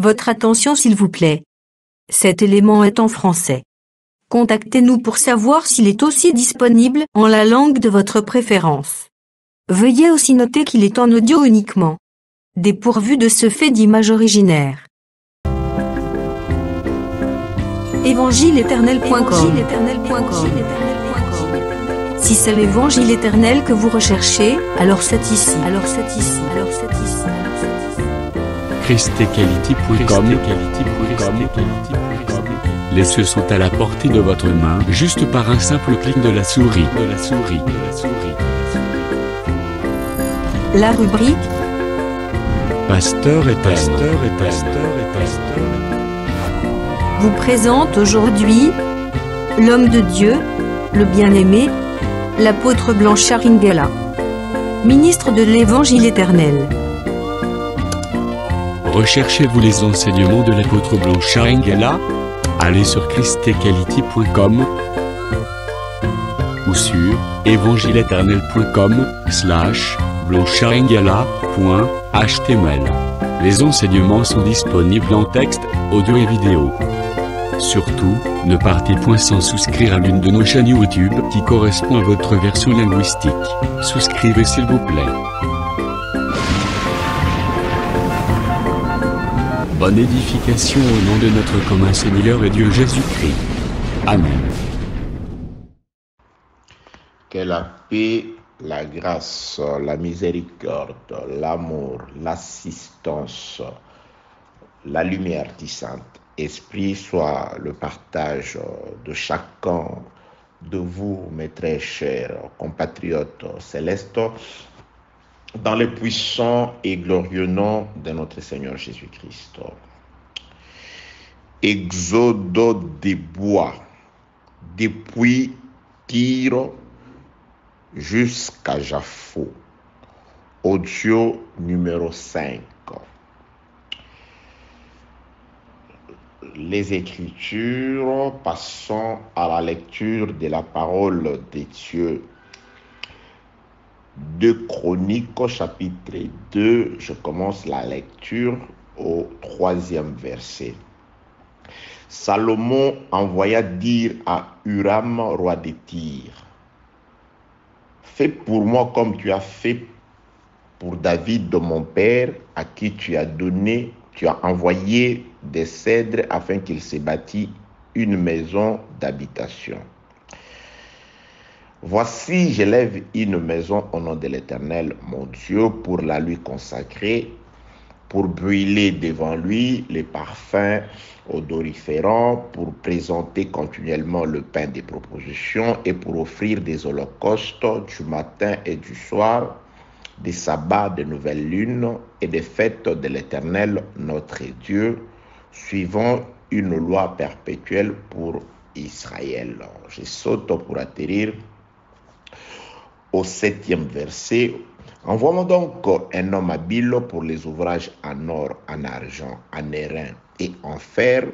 Votre attention s'il vous plaît. Cet élément est en français. Contactez-nous pour savoir s'il est aussi disponible en la langue de votre préférence. Veuillez aussi noter qu'il est en audio uniquement. Dépourvu de ce fait d'image originaire. Évangile-éternel.com. Si c'est l'évangile éternel que vous recherchez, alors c'est ici. ChristEquality.com. Les cieux sont à la portée de votre main, juste par un simple clic de la souris. La rubrique Pasteur et vous présente aujourd'hui l'homme de Dieu, le bien-aimé, l'apôtre Blanchard Ingela, ministre de l'Évangile éternel. Recherchez-vous les enseignements de l'apôtre Blanchard Ingela? Allez sur ChristEquality.com ou sur evangileeternel.com/blancharengala.html. Les enseignements sont disponibles en texte, audio et vidéo. Surtout, ne partez point sans souscrire à l'une de nos chaînes YouTube qui correspond à votre version linguistique. Souscrivez s'il vous plaît. Bonne édification au nom de notre commun Seigneur et Dieu Jésus-Christ. Amen. Que la paix, la grâce, la miséricorde, l'amour, l'assistance, la lumière du Saint-Esprit soit le partage de chacun de vous, mes très chers compatriotes célestes, dans le puissant et glorieux nom de notre Seigneur Jésus-Christ. Exode des bois, depuis Tyr jusqu'à Jaffo. Audio numéro 5. Les Écritures, passons à la lecture de la parole de Dieu. 2 Chroniques, chapitre 2, je commence la lecture au 3e verset. Salomon envoya dire à Huram, roi de Tyr, « Fais pour moi comme tu as fait pour David de mon père, à qui tu as envoyé des cèdres afin qu'il se bâtisse une maison d'habitation. Voici, j'élève une maison au nom de l'Éternel, mon Dieu, pour la lui consacrer, pour brûler devant lui les parfums odoriférants, pour présenter continuellement le pain des propositions et pour offrir des holocaustes du matin et du soir, des sabbats de nouvelle lune et des fêtes de l'Éternel, notre Dieu, suivant une loi perpétuelle pour Israël. » Je saute pour atterrir au 7e verset. « Envoie-moi donc un homme habile pour les ouvrages en or, en argent, en airain et en fer,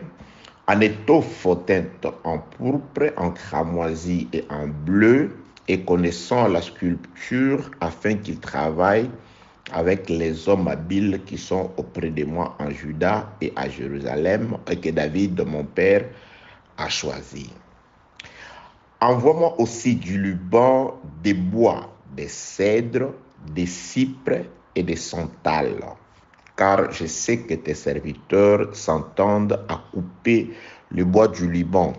en étoffe teinte en pourpre, en cramoisi et en bleu, et connaissant la sculpture, afin qu'il travaille avec les hommes habiles qui sont auprès de moi en Juda et à Jérusalem, et que David, mon père, a choisi. Envoie-moi aussi du Liban, des bois, des cèdres, des cypres et des santales, car je sais que tes serviteurs s'entendent à couper le bois du Liban.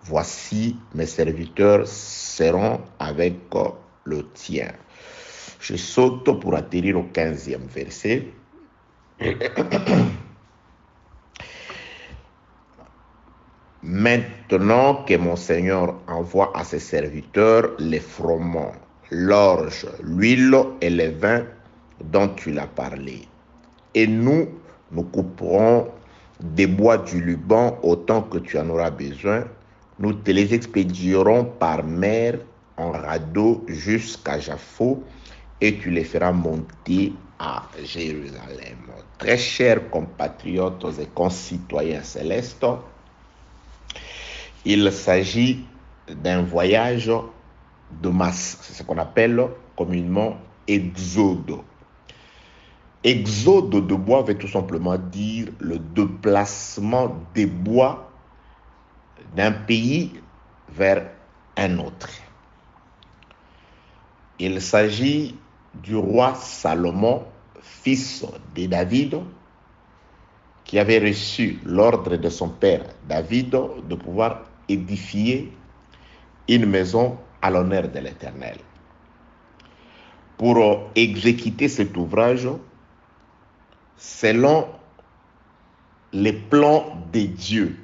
Voici, mes serviteurs seront avec le tien. » Je saute pour atterrir au 15e verset. Maintenant que mon Seigneur envoie à ses serviteurs les froment, l'orge, l'huile et le vin dont tu l'as parlé. Et nous couperons des bois du Liban autant que tu en auras besoin. Nous te les expédierons par mer en radeau jusqu'à Jaffo et tu les feras monter à Jérusalem. Très chers compatriotes et concitoyens célestes, il s'agit d'un voyage de masse, c'est ce qu'on appelle communément exode. Exode de bois veut tout simplement dire le déplacement des bois d'un pays vers un autre. Il s'agit du roi Salomon, fils de David, qui avait reçu l'ordre de son père David de pouvoir édifier une maison à l'honneur de l'Éternel. Pour exécuter cet ouvrage, selon les plans de Dieu,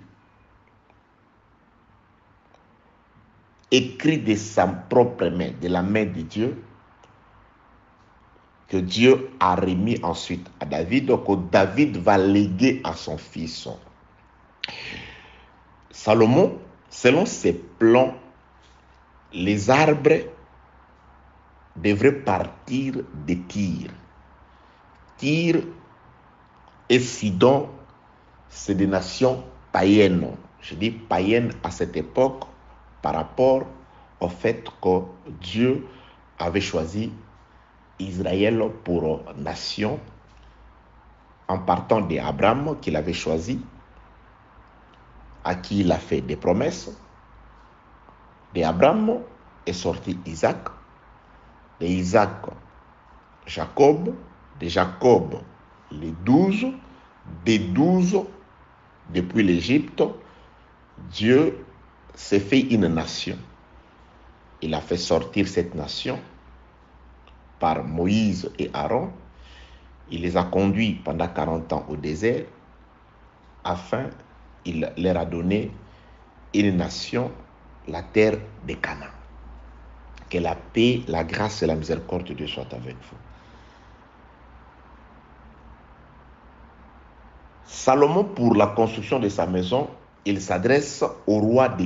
écrit de sa propre main, de la main de Dieu, que Dieu a remis ensuite à David, que David va léguer à son fils. Salomon, selon ses plans, les arbres devraient partir de Tyr. Tyr et Sidon, c'est des nations païennes. Je dis païennes à cette époque par rapport au fait que Dieu avait choisi Israël pour nation en partant d'Abraham qu'il avait choisi, à qui il a fait des promesses. D'Abraham est sorti Isaac, de Isaac Jacob, de Jacob les 12, des 12 depuis l'Égypte, Dieu s'est fait une nation. Il a fait sortir cette nation par Moïse et Aaron. Il les a conduits pendant 40 ans au désert, afin il leur a donné une nation, la terre de Canaan. Que la paix, la grâce et la miséricorde de Dieu soient avec vous. Salomon, pour la construction de sa maison, il s'adresse au roi de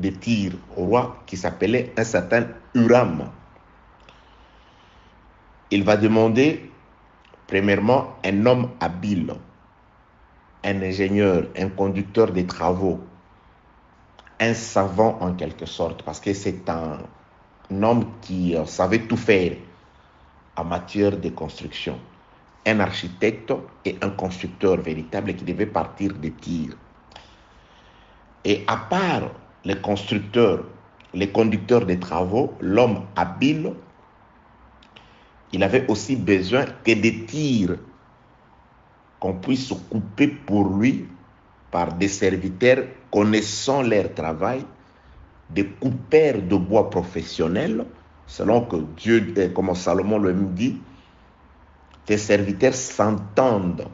Tyr, au roi qui s'appelait un certain Huram. Il va demander, premièrement, un homme habile, un ingénieur, un conducteur de travaux, un savant en quelque sorte, parce que c'est un homme qui savait tout faire en matière de construction. Un architecte et un constructeur véritable qui devait partir de Tyr. Et à part les constructeurs, les conducteurs de travaux, l'homme habile, il avait aussi besoin que de Tyr, qu'on puisse couper pour lui par des serviteurs connaissant leur travail, des coupeurs de bois professionnels, selon que Dieu, comme Salomon le dit, tes serviteurs s'entendent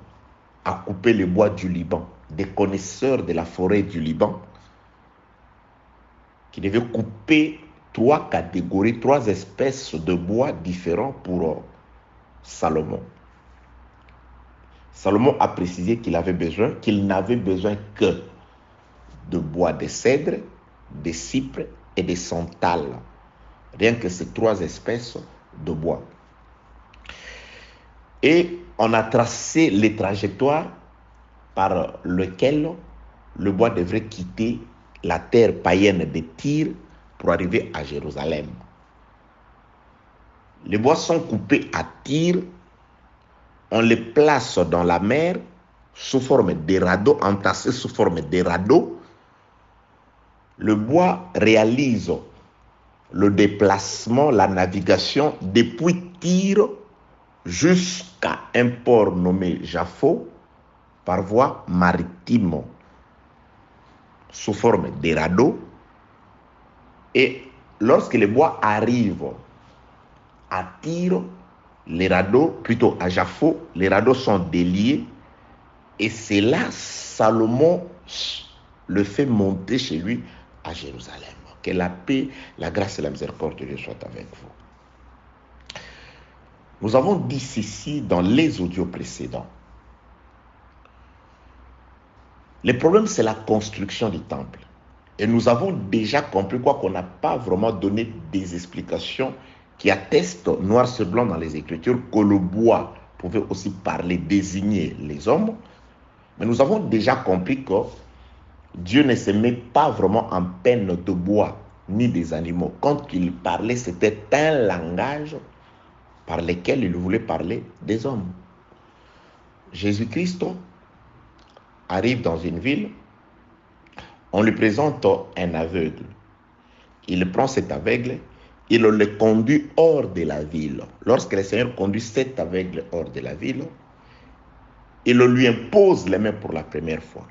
à couper le bois du Liban, des connaisseurs de la forêt du Liban, qui devaient couper 3 catégories, 3 espèces de bois différents pour Salomon. Salomon a précisé qu'il n'avait besoin que de bois de cèdre, de cypre et de santal. Rien que ces 3 espèces de bois. Et on a tracé les trajectoires par lesquelles le bois devrait quitter la terre païenne de Tyr pour arriver à Jérusalem. Les bois sont coupés à Tyr, on les place dans la mer sous forme de radeaux, entassés sous forme de radeaux. Le bois réalise le déplacement, la navigation depuis Tyr jusqu'à un port nommé Jaffo par voie maritime sous forme de radeaux. Et lorsque les bois arrivent à Tyr, les radeaux, plutôt à Jaffo, les radeaux sont déliés, et c'est là Salomon le fait monter chez lui à Jérusalem. Que la paix, la grâce et la miséricorde de Dieu soient avec vous. Nous avons dit ceci dans les audios précédents. Le problème, c'est la construction du temple. Et nous avons déjà compris qu'on n'a pas vraiment donné des explications qui attestent noir sur blanc dans les Écritures que le bois pouvait aussi parler, désigner les hommes. Mais nous avons déjà compris que Dieu ne se met pas vraiment en peine de bois ni des animaux. Quand il parlait, c'était un langage par lequel il voulait parler des hommes. Jésus-Christ arrive dans une ville, on lui présente un aveugle. Il prend cet aveugle, il le conduit hors de la ville. Lorsque le Seigneur conduit cet aveugle hors de la ville, il lui impose les mains pour la première fois.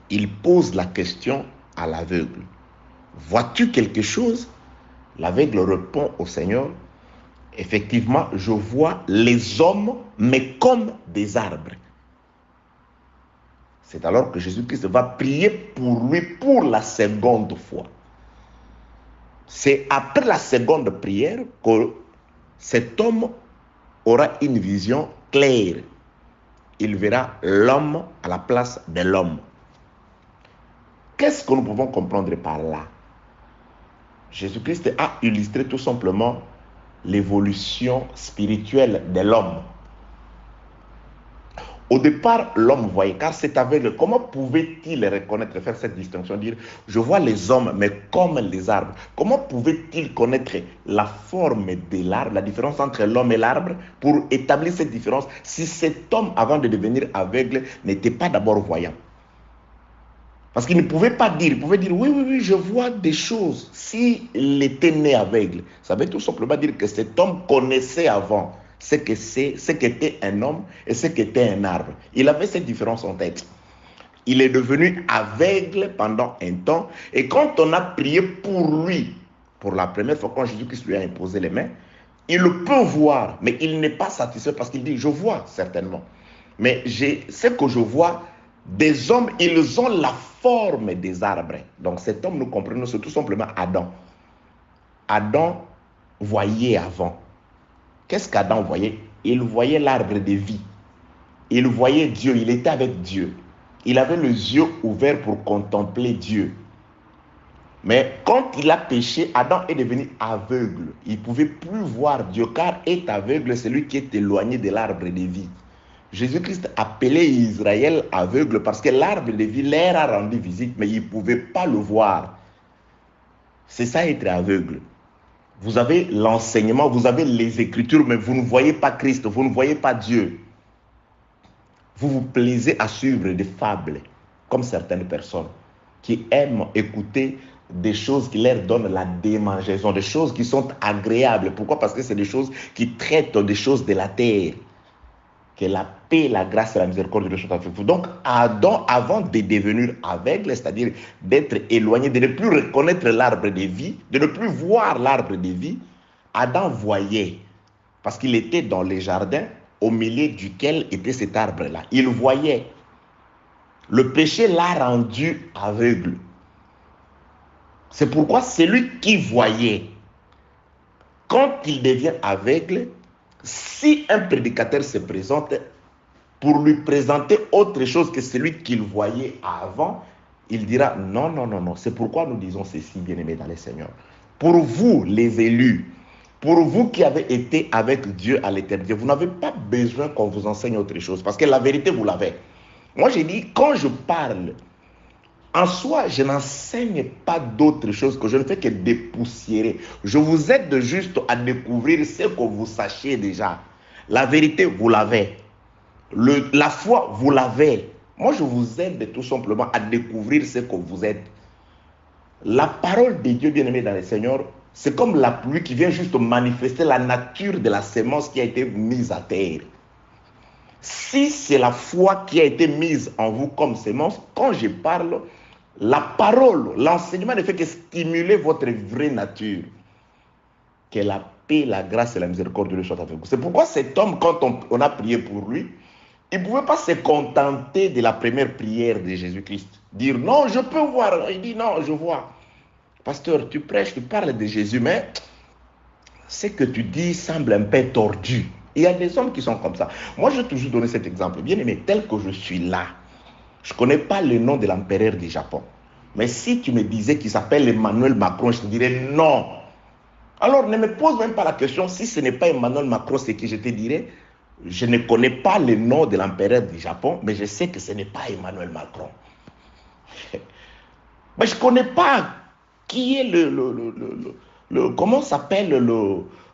Il pose la question à l'aveugle. Vois-tu quelque chose? L'aveugle répond au Seigneur. Effectivement, je vois les hommes, mais comme des arbres. C'est alors que Jésus-Christ va prier pour lui pour la seconde fois. C'est après la seconde prière que cet homme aura une vision claire. Il verra l'homme à la place de l'homme. Qu'est-ce que nous pouvons comprendre par là? Jésus-Christ a illustré tout simplement l'évolution spirituelle de l'homme. Au départ, l'homme voyait, car c'est aveugle. Comment pouvait-il reconnaître, faire cette distinction, dire je vois les hommes, mais comme les arbres? Comment pouvait-il connaître la forme de l'arbre, la différence entre l'homme et l'arbre, pour établir cette différence si cet homme, avant de devenir aveugle, n'était pas d'abord voyant? Parce qu'il ne pouvait pas dire, il pouvait dire oui, je vois des choses. S'il était né aveugle, ça veut tout simplement dire que cet homme connaissait avant ce qu'était un homme et ce qu'était un arbre. Il avait cette différence en tête. Il est devenu aveugle pendant un temps, et quand on a prié pour lui, pour la première fois, quand Jésus-Christ lui a imposé les mains, il peut voir, mais il n'est pas satisfait parce qu'il dit, je vois certainement, mais ce que je vois, des hommes, ils ont la forme des arbres. Donc cet homme, nous comprenons, c'est tout simplement Adam. Adam voyait avant. Qu'est-ce qu'Adam voyait? Il voyait l'arbre de vie. Il voyait Dieu, il était avec Dieu. Il avait les yeux ouverts pour contempler Dieu. Mais quand il a péché, Adam est devenu aveugle. Il ne pouvait plus voir Dieu, car est aveugle celui qui est éloigné de l'arbre de vie. Jésus-Christ appelait Israël aveugle parce que l'arbre de vie leur a rendu visite, mais ils ne pouvaient pas le voir. C'est ça être aveugle. Vous avez l'enseignement, vous avez les Écritures, mais vous ne voyez pas Christ, vous ne voyez pas Dieu. Vous vous plaisez à suivre des fables, comme certaines personnes qui aiment écouter des choses qui leur donnent la démangeaison, des choses qui sont agréables. Pourquoi? Parce que c'est des choses qui traitent des choses de la terre. Que la paix, la grâce et la miséricorde de Dieu soient avec vous. Donc, Adam, avant de devenir aveugle, c'est-à-dire d'être éloigné, de ne plus reconnaître l'arbre de vie, de ne plus voir l'arbre de vie, Adam voyait, parce qu'il était dans les jardins au milieu duquel était cet arbre-là. Il voyait. Le péché l'a rendu aveugle. C'est pourquoi celui qui voyait, quand il devient aveugle, si un prédicateur se présente pour lui présenter autre chose que celui qu'il voyait avant, il dira non. C'est pourquoi nous disons ceci, bien-aimés dans le Seigneur. Pour vous, les élus, pour vous qui avez été avec Dieu à l'éternité, vous n'avez pas besoin qu'on vous enseigne autre chose, parce que la vérité, vous l'avez. Moi, j'ai dit, quand je parle, en soi, je n'enseigne pas d'autre chose, que je ne fais que dépoussiérer. Je vous aide juste à découvrir ce que vous sachiez déjà. La vérité, vous l'avez. La foi, vous l'avez. Moi, je vous aide tout simplement à découvrir ce que vous êtes. La parole de Dieu, bien-aimé dans le Seigneur, c'est comme la pluie qui vient juste manifester la nature de la sémence qui a été mise à terre. Si c'est la foi qui a été mise en vous comme sémence, quand je parle, la parole, l'enseignement ne fait que stimuler votre vraie nature. Que la paix, la grâce et la miséricorde de Dieu soient avec vous. C'est pourquoi cet homme, quand on a prié pour lui, il ne pouvait pas se contenter de la première prière de Jésus-Christ. Dire non, je peux voir. Il dit non, je vois. Pasteur, tu prêches, tu parles de Jésus, mais ce que tu dis semble un peu tordu. Il y a des hommes qui sont comme ça. Moi, je vais toujours donner cet exemple. Bien aimé, tel que je suis là, je ne connais pas le nom de l'empereur du Japon. Mais si tu me disais qu'il s'appelle Emmanuel Macron, je te dirais non. Alors, ne me pose même pas la question, si ce n'est pas Emmanuel Macron, c'est que je te dirais, je ne connais pas le nom de l'empereur du Japon, mais je sais que ce n'est pas Emmanuel Macron. Mais je ne connais pas qui est comment s'appelle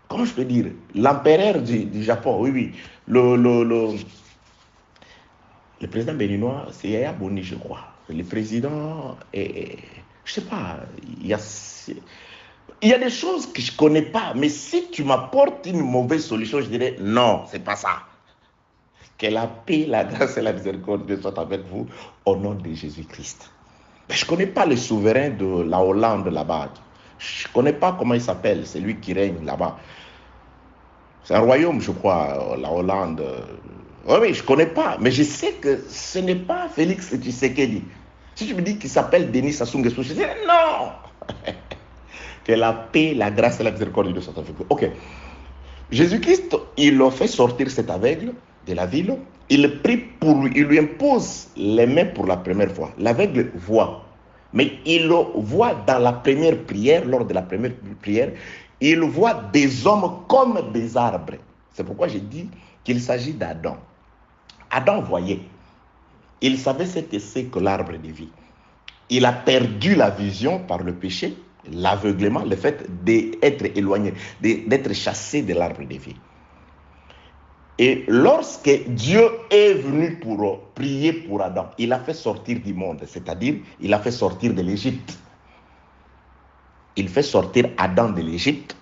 comment je peux dire, l'empereur du Japon, oui, Le président béninois, c'est Yaya Boni, je crois. Le président, je sais pas, il y a des choses que je ne connais pas, mais si tu m'apportes une mauvaise solution, je dirais non, c'est pas ça. Que la paix, la grâce et la miséricorde de Dieu soient avec vous au nom de Jésus-Christ. Mais je ne connais pas le souverain de la Hollande là-bas. Je ne connais pas comment il s'appelle, c'est lui qui règne là-bas. C'est un royaume, je crois, la Hollande. Oui, je ne connais pas, mais je sais que ce n'est pas Félix Tshisekedi. Si tu me dis qu'il s'appelle Denis Sassou Nguesso, je dis non. Que la paix, la grâce et la miséricorde de Dieu soient avec vous. Ok. Jésus-Christ, il a fait sortir cet aveugle de la ville. Il prie pour lui, il lui impose les mains pour la première fois. L'aveugle voit, mais il voit dans la première prière, lors de la première prière, il voit des hommes comme des arbres. C'est pourquoi j'ai dit qu'il s'agit d'Adam. Adam voyait. Il savait ce que c'est que l'arbre de vie. Il a perdu la vision par le péché, l'aveuglement, le fait d'être éloigné, d'être chassé de l'arbre de vie. Et lorsque Dieu est venu pour prier pour Adam, il a fait sortir du monde, c'est-à-dire il a fait sortir de l'Égypte. Il fait sortir Adam de l'Égypte.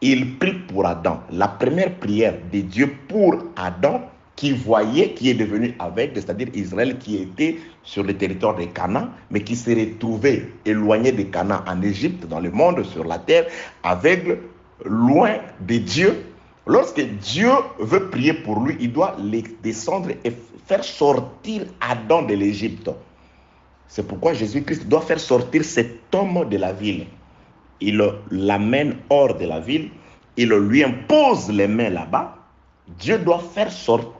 Il prie pour Adam. La première prière de Dieu pour Adam, qui voyait, qui est devenu aveugle, c'est-à-dire Israël qui était sur le territoire de Canaan, mais qui s'est retrouvé éloigné de Canaan en Égypte, dans le monde, sur la terre, aveugle, loin de Dieu. Lorsque Dieu veut prier pour lui, il doit descendre et faire sortir Adam de l'Égypte. C'est pourquoi Jésus-Christ doit faire sortir cet homme de la ville. Il l'amène hors de la ville, il lui impose les mains là-bas. Dieu doit faire sortir.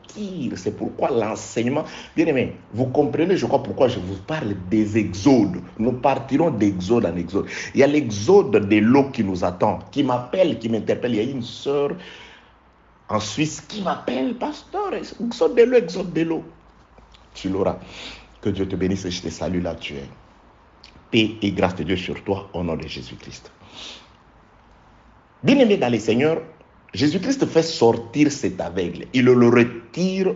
C'est pourquoi l'enseignement, bien aimé, vous comprenez, je crois, pourquoi je vous parle des exodes. Nous partirons d'exode en exode. Il y a l'exode de l'eau qui nous attend, qui m'appelle, qui m'interpelle. Il y a une sœur en Suisse qui m'appelle, pasteur, exode de l'eau. Tu l'auras. Que Dieu te bénisse et je te salue là, tu es. Paix et grâce de Dieu sur toi, au nom de Jésus-Christ. Bien-aimé dans les Seigneurs, Jésus-Christ fait sortir cet aveugle. Il le retire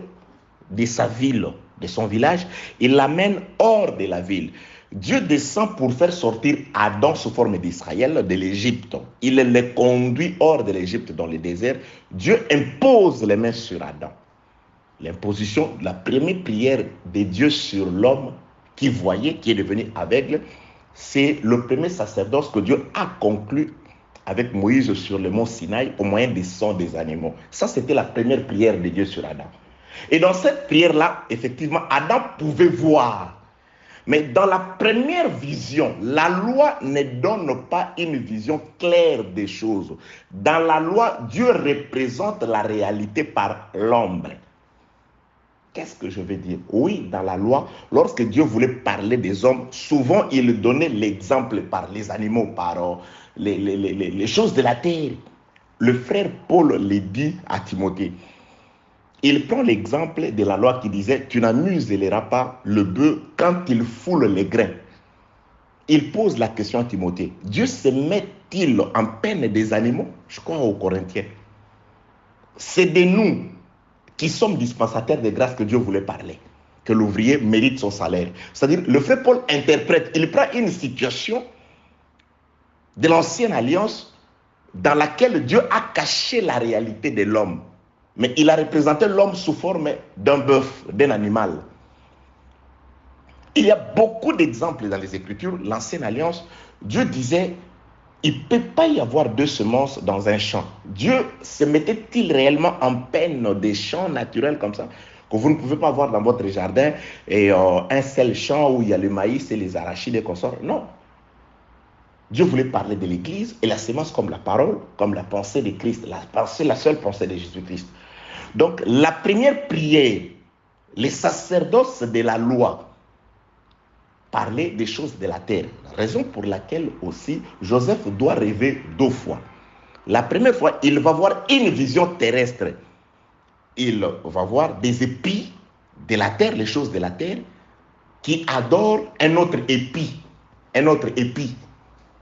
de sa ville, de son village. Il l'amène hors de la ville. Dieu descend pour faire sortir Adam sous forme d'Israël de l'Égypte. Il le conduit hors de l'Égypte dans le désert. Dieu impose les mains sur Adam. L'imposition, la première prière de Dieu sur l'homme qui voyait, qui est devenu aveugle, c'est le premier sacerdoce que Dieu a conclu avec Moïse sur le mont Sinaï au moyen des sons des animaux. Ça, c'était la première prière de Dieu sur Adam. Et dans cette prière-là, effectivement, Adam pouvait voir. Mais dans la première vision, la loi ne donne pas une vision claire des choses. Dans la loi, Dieu représente la réalité par l'ombre. Qu'est-ce que je veux dire? Oui, dans la loi, lorsque Dieu voulait parler des hommes, souvent il donnait l'exemple par les animaux, par les choses de la terre. Le frère Paul le dit à Timothée. Il prend l'exemple de la loi qui disait « Tu n'amuseras pas le bœuf quand il foule les grains ». Il pose la question à Timothée. Dieu se met-il en peine des animaux? Je crois aux Corinthiens. C'est de nous qui sommes dispensataires de grâce que Dieu voulait parler, que l'ouvrier mérite son salaire. C'est-à-dire, le frère Paul interprète, il prend une situation de l'ancienne alliance dans laquelle Dieu a caché la réalité de l'homme. Mais il a représenté l'homme sous forme d'un bœuf, d'un animal. Il y a beaucoup d'exemples dans les Écritures. L'ancienne alliance, Dieu disait, il ne peut pas y avoir deux semences dans un champ. Dieu se mettait-il réellement en peine des champs naturels comme ça, que vous ne pouvez pas avoir dans votre jardin et un seul champ où il y a le maïs et les arachides et consorts? Non. Dieu voulait parler de l'Église et la sémence comme la parole, comme la pensée de Christ, la seule pensée de Jésus-Christ. Donc, la première prière, les sacerdoces de la loi, parlaient des choses de la terre. Raison pour laquelle aussi Joseph doit rêver 2 fois. La première fois, il va voir une vision terrestre. Il va voir des épis de la terre, les choses de la terre, qui adorent un autre épi. Un autre épi.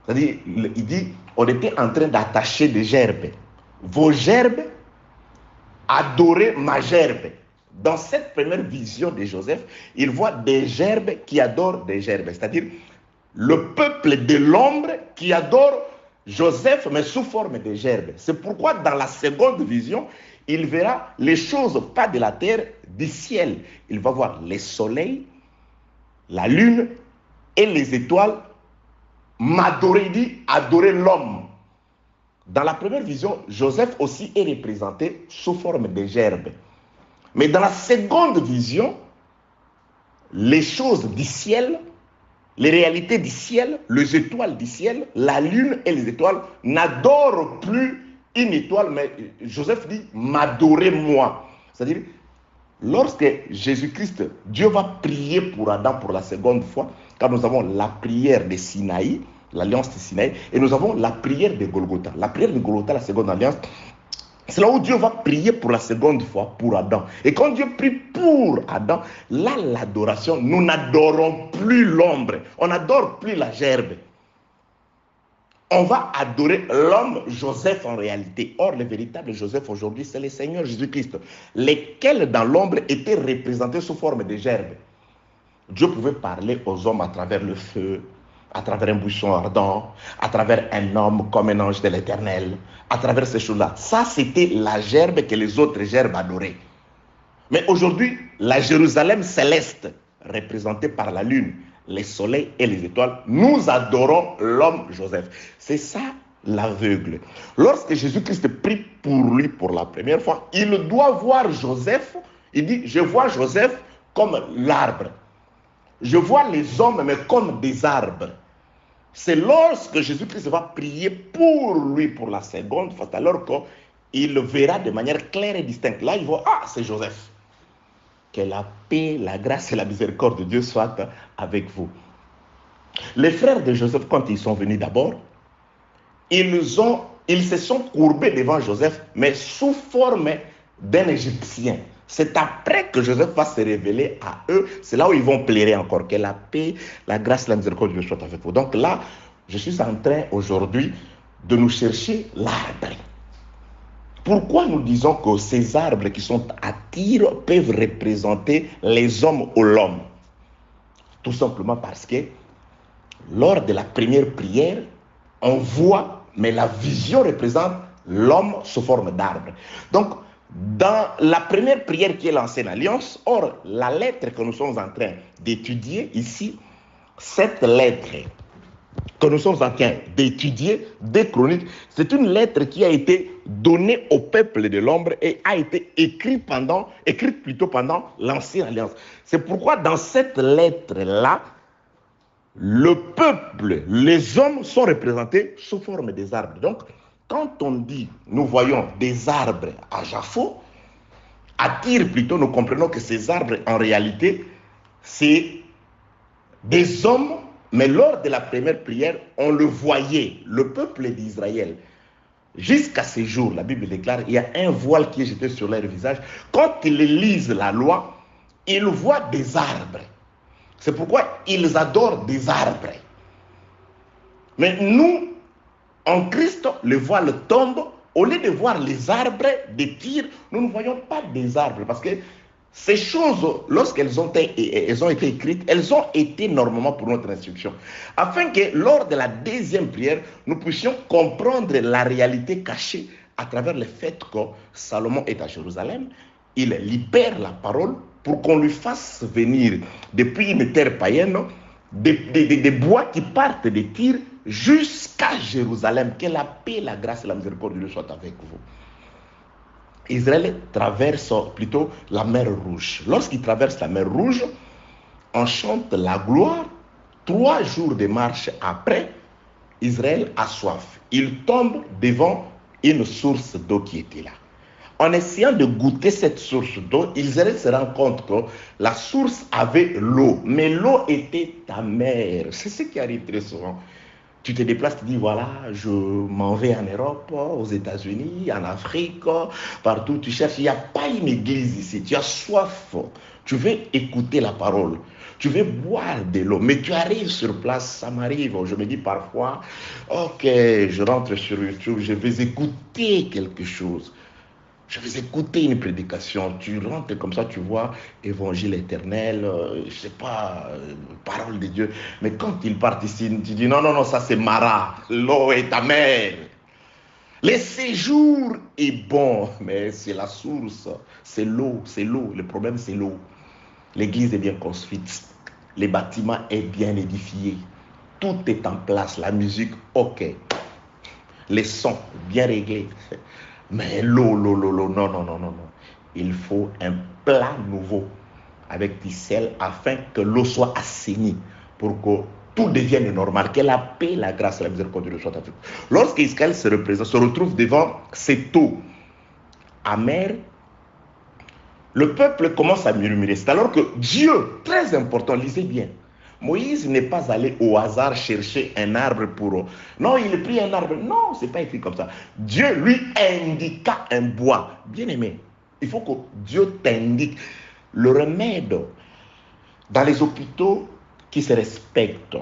C'est-à-dire, il dit, on était en train d'attacher des gerbes. Vos gerbes adoraient ma gerbe. dans cette première vision de Joseph, il voit des gerbes qui adorent des gerbes, c'est-à-dire le peuple de l'ombre qui adore Joseph, mais sous forme de gerbes. C'est pourquoi dans la seconde vision, il verra les choses pas de la terre, du ciel. Il va voir les soleils, la lune et les étoiles m'adorer, il dit adorer l'homme. Dans la première vision, Joseph aussi est représenté sous forme de gerbes. Mais dans la seconde vision, les choses du ciel, les réalités du ciel, les étoiles du ciel, la lune et les étoiles n'adorent plus une étoile, mais Joseph dit m'adorer moi. C'est-à-dire, lorsque Jésus-Christ, Dieu va prier pour Adam pour la seconde fois, quand nous avons la prière de Sinaï, l'alliance de Sinaï, et nous avons la prière de Golgotha. La prière de Golgotha, la seconde alliance, c'est là où Dieu va prier pour la seconde fois pour Adam. Et quand Dieu prie pour Adam, là, l'adoration, nous n'adorons plus l'ombre. On n'adore plus la gerbe. On va adorer l'homme Joseph en réalité. Or, le véritable Joseph aujourd'hui, c'est le Seigneur Jésus-Christ, lesquels dans l'ombre étaient représentés sous forme de gerbe. Dieu pouvait parler aux hommes à travers le feu, à travers un buisson ardent, à travers un homme comme un ange de l'Éternel, à travers ces choses-là. Ça, c'était la gerbe que les autres gerbes adoraient. Mais aujourd'hui, la Jérusalem céleste, représentée par la lune, les soleils et les étoiles, nous adorons l'homme Joseph. C'est ça l'aveugle. Lorsque Jésus-Christ prie pour lui pour la première fois, il doit voir Joseph. Il dit, je vois Joseph comme l'arbre. Je vois les hommes, mais comme des arbres. C'est lorsque Jésus-Christ va prier pour lui pour la seconde fois, alors qu'il verra de manière claire et distincte. Là, il voit, ah, c'est Joseph. Que la paix, la grâce et la miséricorde de Dieu soient avec vous. Les frères de Joseph, quand ils sont venus d'abord, ils se sont courbés devant Joseph, mais sous forme d'un Égyptien. C'est après que Joseph va se révéler à eux. C'est là où ils vont plairer encore. Que la paix, la grâce et la miséricorde de Dieu soient avec vous. Donc là, je suis en train aujourd'hui de nous chercher l'arbre. Pourquoi nous disons que ces arbres qui sont à Tyr peuvent représenter les hommes ou l'homme? Tout simplement parce que lors de la première prière, on voit, mais la vision représente l'homme sous forme d'arbre. Donc, dans la première prière qui est l'ancienne alliance, or, la lettre que nous sommes en train d'étudier ici, cette lettre que nous sommes en train d'étudier des Chroniques, c'est une lettre qui a été donnée au peuple de l'ombre et a été écrite plutôt pendant l'ancienne alliance. C'est pourquoi dans cette lettre-là, le peuple, les hommes sont représentés sous forme des arbres. Donc, quand on dit, nous voyons des arbres à Jaffo, à Tyr plutôt, nous comprenons que ces arbres, en réalité, c'est des hommes, mais lors de la première prière, on le voyait, le peuple d'Israël. Jusqu'à ce jour, la Bible déclare, il y a un voile qui est jeté sur leur visage. Quand ils lisent la loi, ils voient des arbres. C'est pourquoi ils adorent des arbres. Mais nous, en Christ, le voile tombe. Au lieu de voir les arbres de Tyr, nous ne voyons pas des arbres. Parce que ces choses, lorsqu'elles ont été écrites, elles ont été normalement pour notre instruction. Afin que lors de la deuxième prière, nous puissions comprendre la réalité cachée à travers le fait que Salomon est à Jérusalem. Il libère la parole pour qu'on lui fasse venir depuis une terre païenne des bois qui partent de Tyr jusqu'à Jérusalem. Que la paix, la grâce et la miséricorde de Dieu soient avec vous. Israël traverse plutôt la mer Rouge. Lorsqu'il traverse la mer Rouge, on chante la gloire. 3 jours de marche après, Israël a soif. Il tombe devant une source d'eau qui était là. En essayant de goûter cette source d'eau, Israël se rend compte que la source avait l'eau, mais l'eau était amère. C'est ce qui arrive très souvent. Tu te déplaces, tu dis, voilà, je m'en vais en Europe, aux États-Unis, en Afrique, partout. Tu cherches, il n'y a pas une église ici. Tu as soif. Tu veux écouter la parole. Tu veux boire de l'eau. Mais tu arrives sur place, ça m'arrive. Je me dis parfois, ok, je rentre sur YouTube, je vais écouter quelque chose. Je vais écouter une prédication. Tu rentres comme ça, tu vois, évangile éternel, je ne sais pas, parole de Dieu. Mais quand ils partent ici, tu dis non, non, non, ça c'est Mara. L'eau est amère. Le séjour est bon, mais c'est la source. C'est l'eau, c'est l'eau. Le problème, c'est l'eau. L'église est bien construite. Les bâtiments est bien édifiés. Tout est en place. La musique, ok. Les sons, bien réglés. Mais l'eau, non, non, non, non, non. Il faut un plat nouveau avec du sel afin que l'eau soit assainie pour que tout devienne normal, que la paix, la grâce et la miséricorde de soit avec vous. Lorsqu'Israël se retrouve devant cette eau amère, le peuple commence à murmurer. C'est alors que Dieu, très important, lisez bien, Moïse n'est pas allé au hasard chercher un arbre pour... Non, il a pris un arbre. Non, ce n'est pas écrit comme ça. Dieu lui indiqua un bois. Bien aimé, il faut que Dieu t'indique le remède dans les hôpitaux qui se respectent.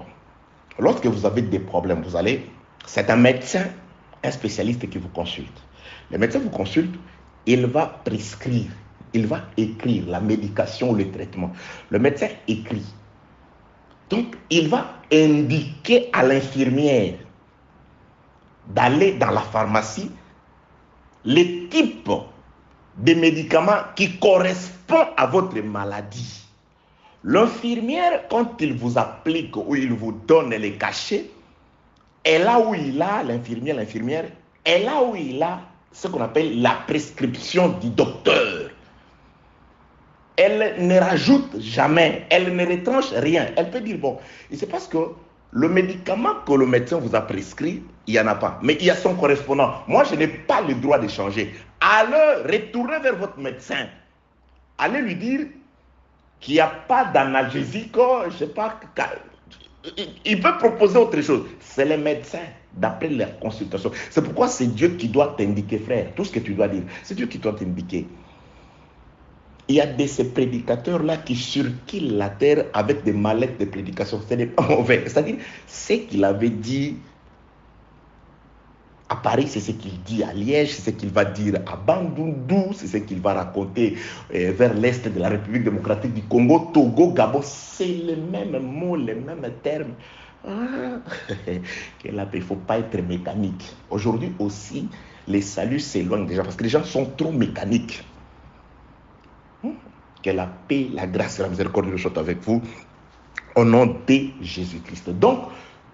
Lorsque vous avez des problèmes, vous allez... C'est un médecin, un spécialiste qui vous consulte. Le médecin vous consulte, il va prescrire, il va écrire la médication, le traitement. Le médecin écrit. Donc, il va indiquer à l'infirmière d'aller dans la pharmacie les types de médicaments qui correspondent à votre maladie. L'infirmière, quand il vous applique ou il vous donne les cachets, est là où il a, l'infirmière, est là où il a ce qu'on appelle la prescription du docteur. Elle ne rajoute jamais, elle ne retranche rien. Elle peut dire, bon, et c'est parce que le médicament que le médecin vous a prescrit, il n'y en a pas. Mais il y a son correspondant. Moi, je n'ai pas le droit de changer. Allez, retournez vers votre médecin. Allez lui dire qu'il n'y a pas d'analgésique, je ne sais pas. Il peut proposer autre chose. C'est les médecins, d'après leur consultation. C'est pourquoi c'est Dieu qui doit t'indiquer, frère. Tout ce que tu dois dire, c'est Dieu qui doit t'indiquer. Il y a de ces prédicateurs-là qui circulent la terre avec des mallettes de prédication. Ce n'est pas mauvais. C'est-à-dire, ce qu'il avait dit à Paris, c'est ce qu'il dit à Liège, c'est ce qu'il va dire à Bandundu, c'est ce qu'il va raconter vers l'est de la République démocratique du Congo, Togo, Gabon. C'est les mêmes mots, les mêmes termes. Il ne faut pas être mécanique. Aujourd'hui aussi, les saluts s'éloignent déjà parce que les gens sont trop mécaniques. Que la paix, la grâce et la miséricorde soient avec vous au nom de Jésus-Christ. Donc,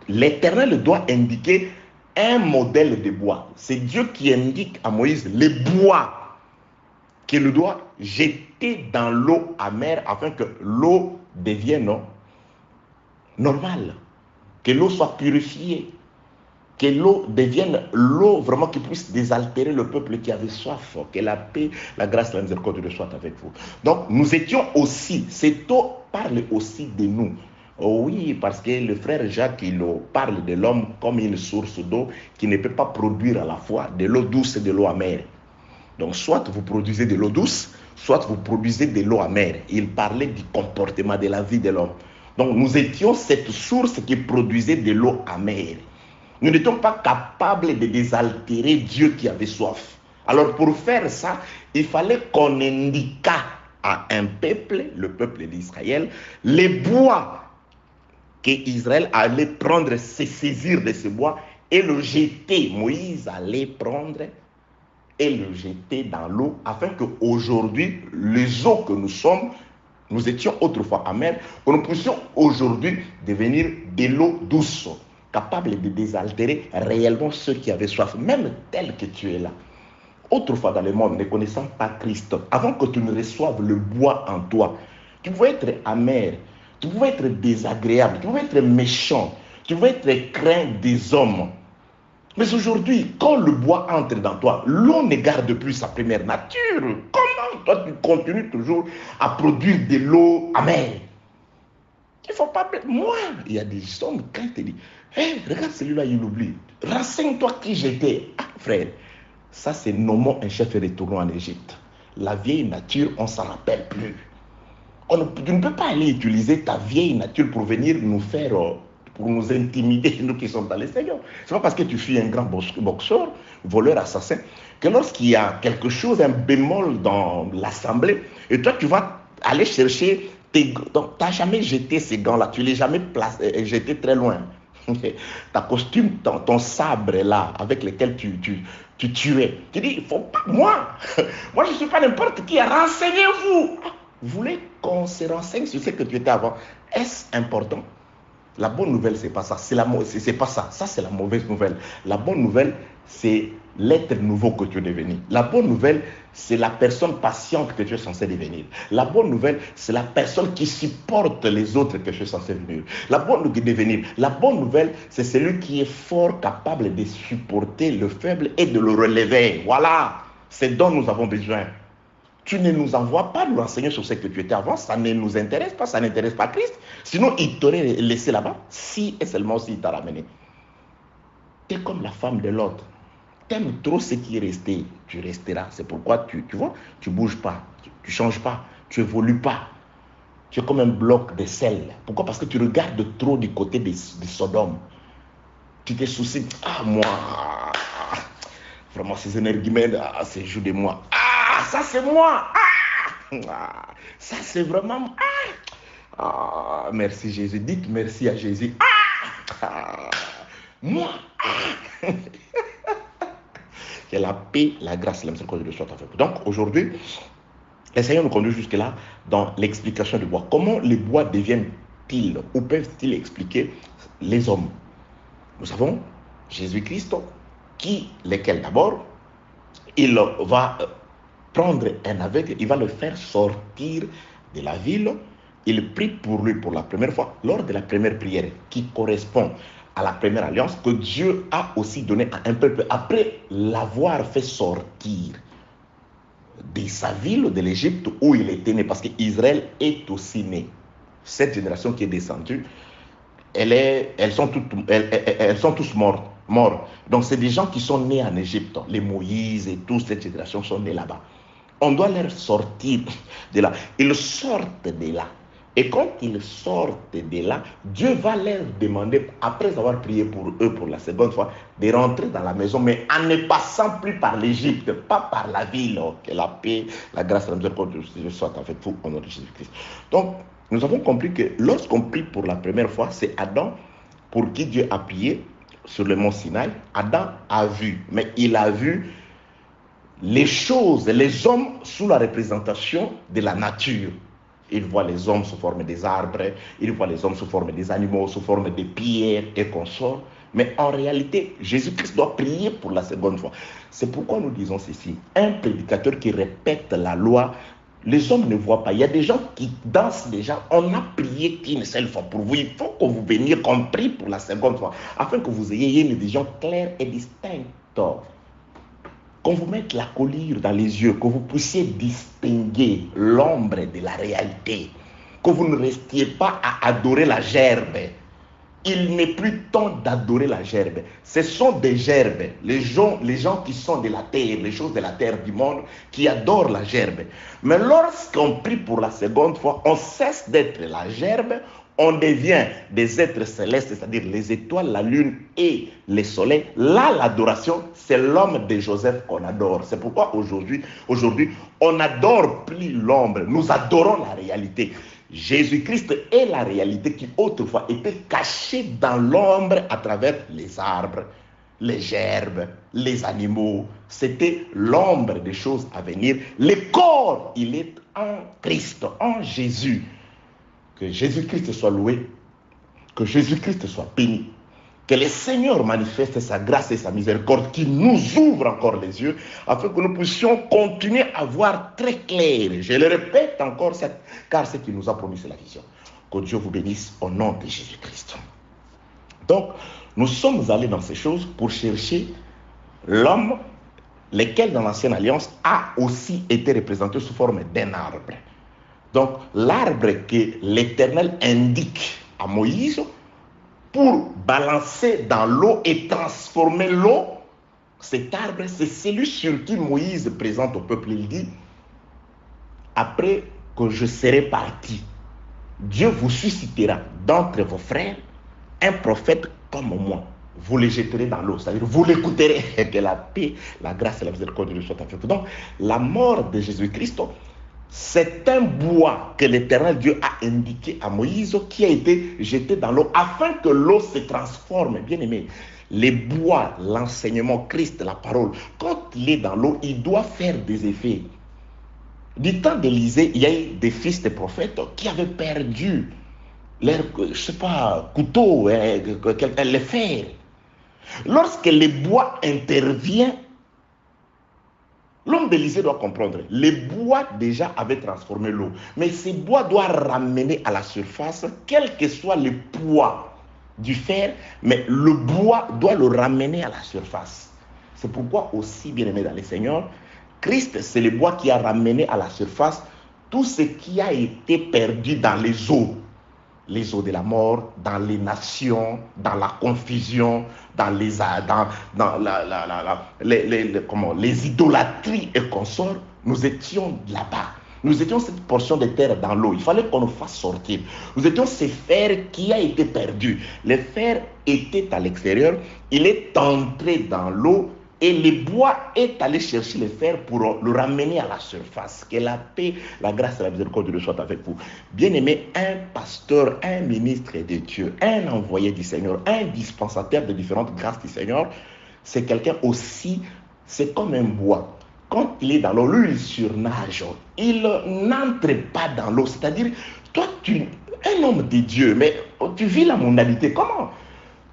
l'Éternel doit indiquer un modèle de bois. C'est Dieu qui indique à Moïse les bois qu'il doit jeter dans l'eau amère afin que l'eau devienne normale, que l'eau soit purifiée, que l'eau devienne l'eau vraiment qui puisse désaltérer le peuple qui avait soif, que la paix, la grâce et la miséricorde soient avec vous. Donc nous étions aussi, cette eau parle aussi de nous. Oh oui, parce que le frère Jacques, il parle de l'homme comme une source d'eau qui ne peut pas produire à la fois de l'eau douce et de l'eau amère. Donc soit vous produisez de l'eau douce, soit vous produisez de l'eau amère. Il parlait du comportement de la vie de l'homme. Donc nous étions cette source qui produisait de l'eau amère. Nous n'étions pas capables de désaltérer Dieu qui avait soif. Alors pour faire ça, il fallait qu'on indiquât à un peuple, le peuple d'Israël, les bois qu'Israël allait prendre, se saisir de ce bois et le jeter. Moïse allait prendre et le jeter dans l'eau afin qu'aujourd'hui, les eaux que nous sommes, nous étions autrefois amers, que nous puissions aujourd'hui devenir de l'eau douce, capable de désaltérer réellement ceux qui avaient soif, même tel que tu es là. Autrefois dans le monde, ne connaissant pas Christ, avant que tu ne reçoives le bois en toi, tu pouvais être amer, tu pouvais être désagréable, tu pouvais être méchant, tu pouvais être craint des hommes. Mais aujourd'hui, quand le bois entre dans toi, l'eau ne garde plus sa première nature. Comment toi tu continues toujours à produire de l'eau amère? Il ne faut pas... Moi, il y a des hommes, quand ils te disent, hey, regarde celui-là, il oublie. Renseigne-toi qui j'étais. Ah, frère, ça c'est nommons un chef et retournons en Égypte. La vieille nature, on ne s'en rappelle plus. Tu ne peux pas aller utiliser ta vieille nature pour venir nous faire pour nous intimider, nous qui sommes dans les Seigneurs. Ce n'est pas parce que tu fuis un grand boxeur, voleur, assassin, que lorsqu'il y a quelque chose, un bémol dans l'assemblée, et toi tu vas aller chercher tes... Donc tu n'as jamais jeté ces gants-là, tu ne les jamais jeté très loin. Ta costume, ton sabre là, avec lequel tu tuais. Tu dis, il faut pas, moi je ne suis pas n'importe qui, renseignez-vous. Vous voulez qu'on se renseigne sur ce que tu étais avant? Est-ce important? La bonne nouvelle, c'est pas ça. C'est pas ça. Ça, c'est la mauvaise nouvelle. La bonne nouvelle, c'est l'être nouveau que tu es devenu. La bonne nouvelle, c'est la personne patiente que tu es censé devenir. La bonne nouvelle, c'est la personne qui supporte les autres que tu es censé devenir. La bonne nouvelle, c'est celui qui est fort, capable de supporter le faible et de le relever. Voilà. C'est dont nous avons besoin. Tu ne nous envoies pas nous renseigner sur ce que tu étais avant, ça ne nous intéresse pas, ça n'intéresse pas Christ. Sinon, il t'aurait laissé là-bas, si et seulement s'il t'a ramené. Tu es comme la femme de l'autre. Tu aimes trop ce qui est resté, tu resteras. C'est pourquoi tu vois, tu ne bouges pas, tu ne changes pas, tu n'évolues pas. Tu es comme un bloc de sel. Pourquoi? Parce que tu regardes trop du côté de Sodome. Tu te soucies, moi, vraiment ces énergumènes, c'est joue de moi. Ça c'est moi. Ça c'est vraiment. Merci Jésus. Dites merci à Jésus. Moi. Que la paix, la grâce et la miséricorde de soit avec vous. Donc aujourd'hui, le Seigneur nous conduit jusque-là dans l'explication du bois. Comment les bois deviennent-ils ou peuvent-ils expliquer les hommes? Nous avons Jésus-Christ, lequel d'abord, il va prendre un aveugle, il va le faire sortir de la ville. Il prie pour lui pour la première fois lors de la première prière qui correspond à la première alliance que Dieu a aussi donnée à un peuple après l'avoir fait sortir de sa ville, de l'Égypte où il était né, parce qu'Israël est aussi né. Cette génération qui est descendue, elles sont tous morts. Donc c'est des gens qui sont nés en Égypte. Les Moïse et toute cette génération sont nés là-bas. On doit les sortir de là. Ils sortent de là. Et quand ils sortent de là, Dieu va leur demander, après avoir prié pour eux pour la seconde fois, de rentrer dans la maison, mais en ne passant plus par l'Égypte, pas par la ville. Que la paix, la grâce et la miséricorde de Dieu soient avec vous au nom de Jésus-Christ. Donc, nous avons compris que lorsqu'on prie pour la première fois, c'est Adam pour qui Dieu a prié sur le mont Sinaï. Adam a vu, mais il a vu les choses, les hommes sous la représentation de la nature. Il voit les hommes sous forme des arbres, il voit les hommes sous forme des animaux, sous forme des pierres et consorts. Mais en réalité, Jésus-Christ doit prier pour la seconde fois. C'est pourquoi nous disons ceci. Un prédicateur qui répète la loi, les hommes ne voient pas. Il y a des gens qui dansent déjà. On a prié qu'une seule fois pour vous. Il faut que vous veniez qu'on prie pour la seconde fois, afin que vous ayez une vision claire et distincte. Qu'on vous mette la colère dans les yeux, que vous puissiez distinguer l'ombre de la réalité, que vous ne restiez pas à adorer la gerbe. Il n'est plus temps d'adorer la gerbe. Ce sont des gerbes, les gens qui sont de la terre, les choses de la terre du monde, qui adorent la gerbe. Mais lorsqu'on prie pour la seconde fois, on cesse d'être la gerbe, on devient des êtres célestes, c'est-à-dire les étoiles, la lune et le soleil. Là, l'adoration, c'est l'homme de Joseph qu'on adore. C'est pourquoi aujourd'hui, on n'adore plus l'ombre. Nous adorons la réalité. Jésus-Christ est la réalité qui autrefois était cachée dans l'ombre à travers les arbres, les gerbes, les animaux. C'était l'ombre des choses à venir. Le corps, il est en Christ, en Jésus. Que Jésus-Christ soit loué, que Jésus-Christ soit béni, que le Seigneur manifeste sa grâce et sa miséricorde, qui nous ouvre encore les yeux, afin que nous puissions continuer à voir très clair. Je le répète encore, car ce qu'il nous a promis, c'est la vision. Que Dieu vous bénisse au nom de Jésus-Christ. Donc, nous sommes allés dans ces choses pour chercher l'homme, lequel dans l'Ancienne Alliance a aussi été représenté sous forme d'un arbre. Donc, l'arbre que l'Éternel indique à Moïse pour balancer dans l'eau et transformer l'eau, cet arbre, c'est celui sur qui Moïse présente au peuple. Il dit, après que je serai parti, Dieu vous suscitera d'entre vos frères un prophète comme moi, vous les jetterez dans l'eau, c'est-à-dire vous l'écouterez. Que la paix, la grâce et la miséricorde de Dieu soient avec vous. Donc, la mort de Jésus-Christ, c'est un bois que l'Éternel Dieu a indiqué à Moïse qui a été jeté dans l'eau afin que l'eau se transforme. Bien aimé, les bois, l'enseignement, Christ, la parole, quand il est dans l'eau, il doit faire des effets. Du temps d'Élisée, il y a eu des fils de prophètes qui avaient perdu leur, je sais pas, couteau, les fers. Lorsque les bois interviennent, l'homme d'Élysée doit comprendre, les bois déjà avaient transformé l'eau, mais ces bois doivent ramener à la surface, quel que soit le poids du fer, mais le bois doit le ramener à la surface. C'est pourquoi aussi, bien aimé dans le Seigneur, Christ, c'est le bois qui a ramené à la surface tout ce qui a été perdu dans les eaux de la mort, dans les nations, dans la confusion, dans les idolâtries et consorts. Nous étions là-bas. Nous étions cette portion de terre dans l'eau. Il fallait qu'on nous fasse sortir. Nous étions ces fers qui a été perdu. Le fer était à l'extérieur. Il est entré dans l'eau et le bois est allé chercher le fer pour le ramener à la surface. Que la paix, la grâce et la miséricorde de Dieu soient avec vous. Bien-aimé, un pasteur, un ministre de Dieu, un envoyé du Seigneur, un dispensateur de différentes grâces du Seigneur, c'est quelqu'un aussi, c'est comme un bois. Quand il est dans l'eau, lui, il surnage. Il n'entre pas dans l'eau. C'est-à-dire, toi, un homme de Dieu, mais tu vis la mondanité. Comment?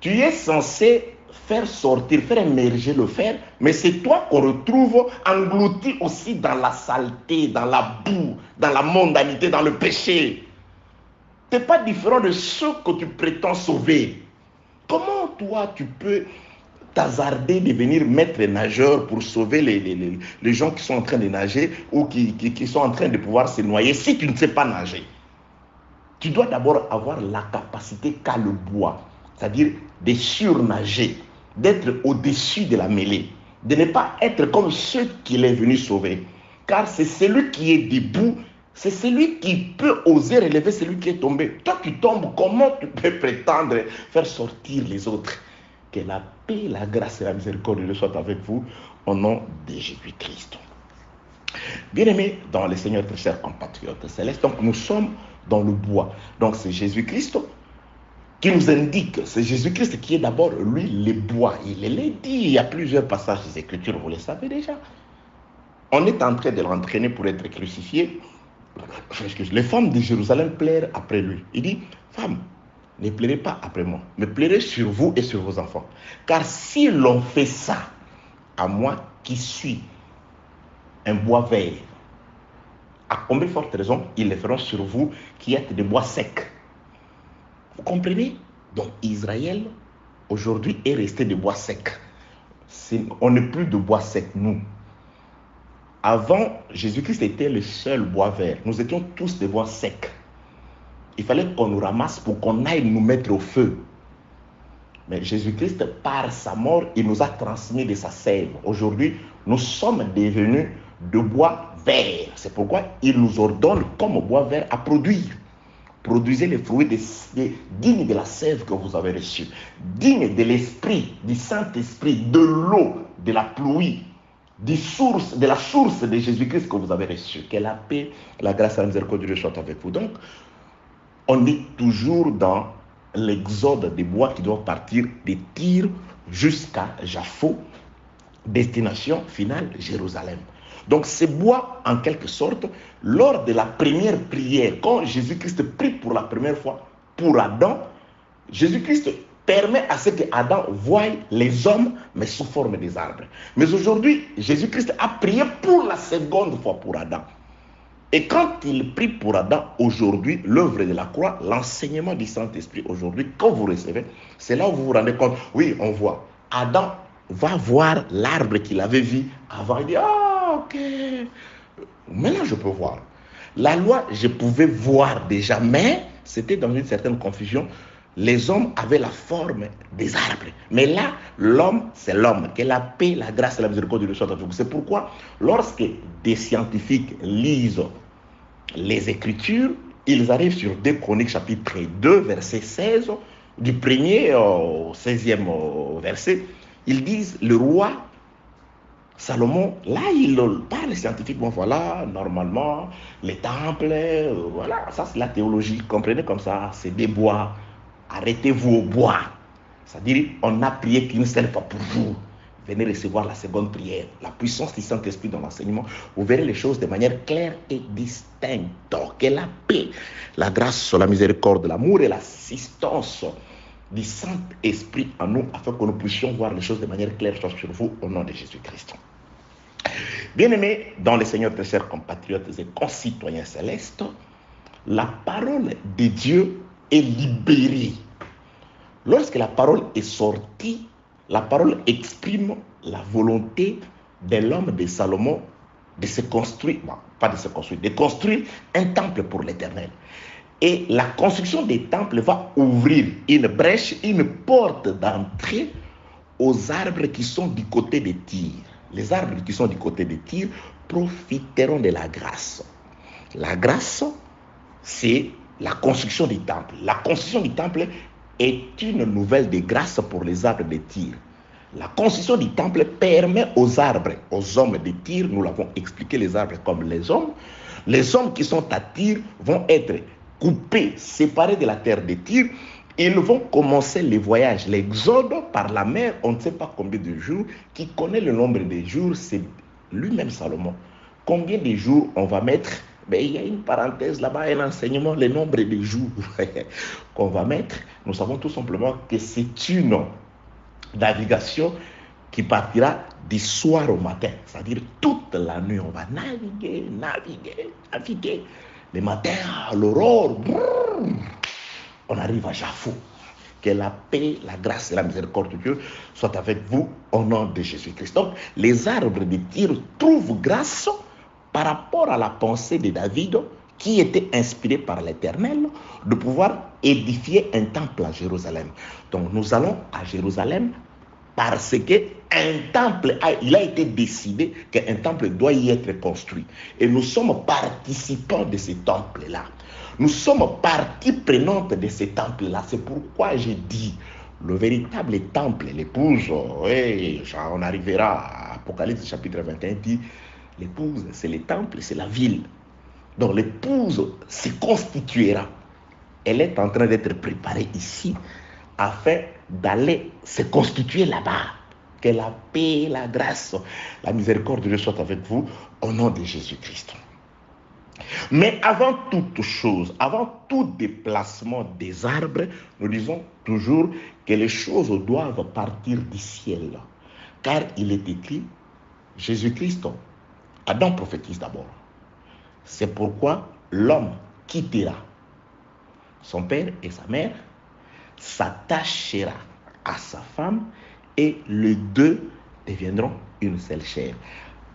Tu es censé faire sortir, faire émerger le fer, mais c'est toi qu'on retrouve englouti aussi dans la saleté, dans la boue, dans la mondanité, dans le péché. Tu n'es pas différent de ceux que tu prétends sauver. Comment toi tu peux t'hasarder de devenir maître nageur pour sauver les gens qui sont en train de nager ou qui sont en train de pouvoir se noyer si tu ne sais pas nager? Tu dois d'abord avoir la capacité qu'a le bois, c'est-à-dire de surnager, d'être au-dessus de la mêlée, de ne pas être comme ceux qu'il est venu sauver. Car c'est celui qui est debout, c'est celui qui peut oser relever celui qui est tombé. Toi qui tombes, comment tu peux prétendre faire sortir les autres? Que la paix, la grâce et la miséricorde soient avec vous au nom de Jésus-Christ. Bien-aimés dans le Seigneur, très chers compatriotes célestes, donc nous sommes dans le bois. Donc c'est Jésus-Christ qui nous indique, c'est Jésus-Christ qui est d'abord, lui, le bois. Il l'a dit, il y a plusieurs passages des Écritures, vous le savez déjà. On est en train de l'entraîner pour être crucifié. Les femmes de Jérusalem pleurent après lui. Il dit, femmes, ne pleurez pas après moi, mais pleurez sur vous et sur vos enfants. Car si l'on fait ça, à moi qui suis un bois vert, à combien de fortes raisons ils le feront sur vous qui êtes des bois secs. Vous comprenez? Donc Israël, aujourd'hui, est resté de bois secs. On n'est plus de bois secs, nous. Avant, Jésus-Christ était le seul bois vert. Nous étions tous des bois secs. Il fallait qu'on nous ramasse pour qu'on aille nous mettre au feu. Mais Jésus-Christ, par sa mort, il nous a transmis de sa sève. Aujourd'hui, nous sommes devenus de bois vert. C'est pourquoi il nous ordonne, comme bois vert, à produire. Produisez les fruits dignes de la sève que vous avez reçue, dignes de l'esprit, du Saint-Esprit, de l'eau, de la pluie, de la source de Jésus-Christ que vous avez reçue. Que la paix, la grâce et la miséricorde de Dieu soient avec vous. Donc, on est toujours dans l'exode des bois qui doivent partir de Tyr jusqu'à Jaffo, destination finale Jérusalem. Donc ces bois, en quelque sorte, lors de la première prière, quand Jésus-Christ prie pour la première fois pour Adam, Jésus-Christ permet à ce que Adam voie les hommes, mais sous forme des arbres. Mais aujourd'hui, Jésus-Christ a prié pour la seconde fois pour Adam. Et quand il prie pour Adam, aujourd'hui, l'œuvre de la croix, l'enseignement du Saint-Esprit aujourd'hui, quand vous recevez, c'est là où vous vous rendez compte, oui, on voit, Adam va voir l'arbre qu'il avait vu avant, il dit, ah, ok, maintenant je peux voir. La loi, je pouvais voir déjà, mais c'était dans une certaine confusion. Les hommes avaient la forme des arbres. Mais là, l'homme, c'est l'homme. Que la paix, la grâce et la miséricorde de Dieu soient avec vous. C'est pourquoi, lorsque des scientifiques lisent les Écritures, ils arrivent sur 2 Chroniques chapitre 2, verset 16, du 1er au 16e verset, ils disent le roi Salomon, là il parle scientifiquement, voilà, normalement, les temples, voilà, ça c'est la théologie, comprenez comme ça, c'est des bois, arrêtez-vous au bois, c'est-à-dire on n'a prié qu'une seule fois pour vous. Venez recevoir la seconde prière, la puissance du Saint-Esprit dans l'enseignement. Vous verrez les choses de manière claire et distincte. Que la paix, la grâce, la miséricorde, l'amour et l'assistance du Saint-Esprit en nous, afin que nous puissions voir les choses de manière claire sur vous, au nom de Jésus-Christ. Bien-aimés dans le Seigneur, très chers compatriotes et concitoyens célestes, la parole de Dieu est libérée. Lorsque la parole est sortie, la parole exprime la volonté de l'homme de Salomon de se construire, non, pas de se construire, de construire un temple pour l'Éternel. Et la construction des temples va ouvrir une brèche, une porte d'entrée aux arbres qui sont du côté des Tyr. Les arbres qui sont du côté des Tyr profiteront de la grâce. La grâce, c'est la construction du temple. La construction du temple est une nouvelle de grâce pour les arbres de Tyr. La construction du temple permet aux arbres, aux hommes de Tyr, nous l'avons expliqué, les arbres comme les hommes qui sont à Tyr vont être coupés, séparés de la terre de Tyr. Ils vont commencer le voyage, l'exode par la mer, on ne sait pas combien de jours. Qui connaît le nombre de jours, c'est lui-même Salomon. Combien de jours on va mettre? Ben, il y a une parenthèse là-bas, un enseignement, le nombre de jours qu'on va mettre. Nous savons tout simplement que c'est une navigation qui partira du soir au matin, c'est-à-dire toute la nuit. On va naviguer. Le matin, à l'aurore, on arrive à Jafou. Que la paix, la grâce et la miséricorde de Dieu soient avec vous au nom de Jésus-Christ. Donc, les arbres de Tyr trouvent grâce par rapport à la pensée de David, qui était inspiré par l'Éternel, de pouvoir édifier un temple à Jérusalem. Donc, nous allons à Jérusalem parce qu'un temple, il a été décidé qu'un temple doit y être construit. Et nous sommes participants de ce temple-là. Nous sommes partie prenante de ce temple-là. C'est pourquoi j'ai dit, le véritable temple, l'épouse, on arrivera à Apocalypse chapitre 21, dit, l'épouse, c'est le temple, c'est la ville. Donc l'épouse se constituera. Elle est en train d'être préparée ici afin d'aller se constituer là-bas. Que la paix, la grâce, la miséricorde de Dieu soit avec vous au nom de Jésus-Christ. Mais avant toute chose, avant tout déplacement des arbres, nous disons toujours que les choses doivent partir du ciel. Car il est écrit, Jésus-Christ, Adam prophétise d'abord. C'est pourquoi l'homme quittera son père et sa mère, s'attachera à sa femme et les deux deviendront une seule chair.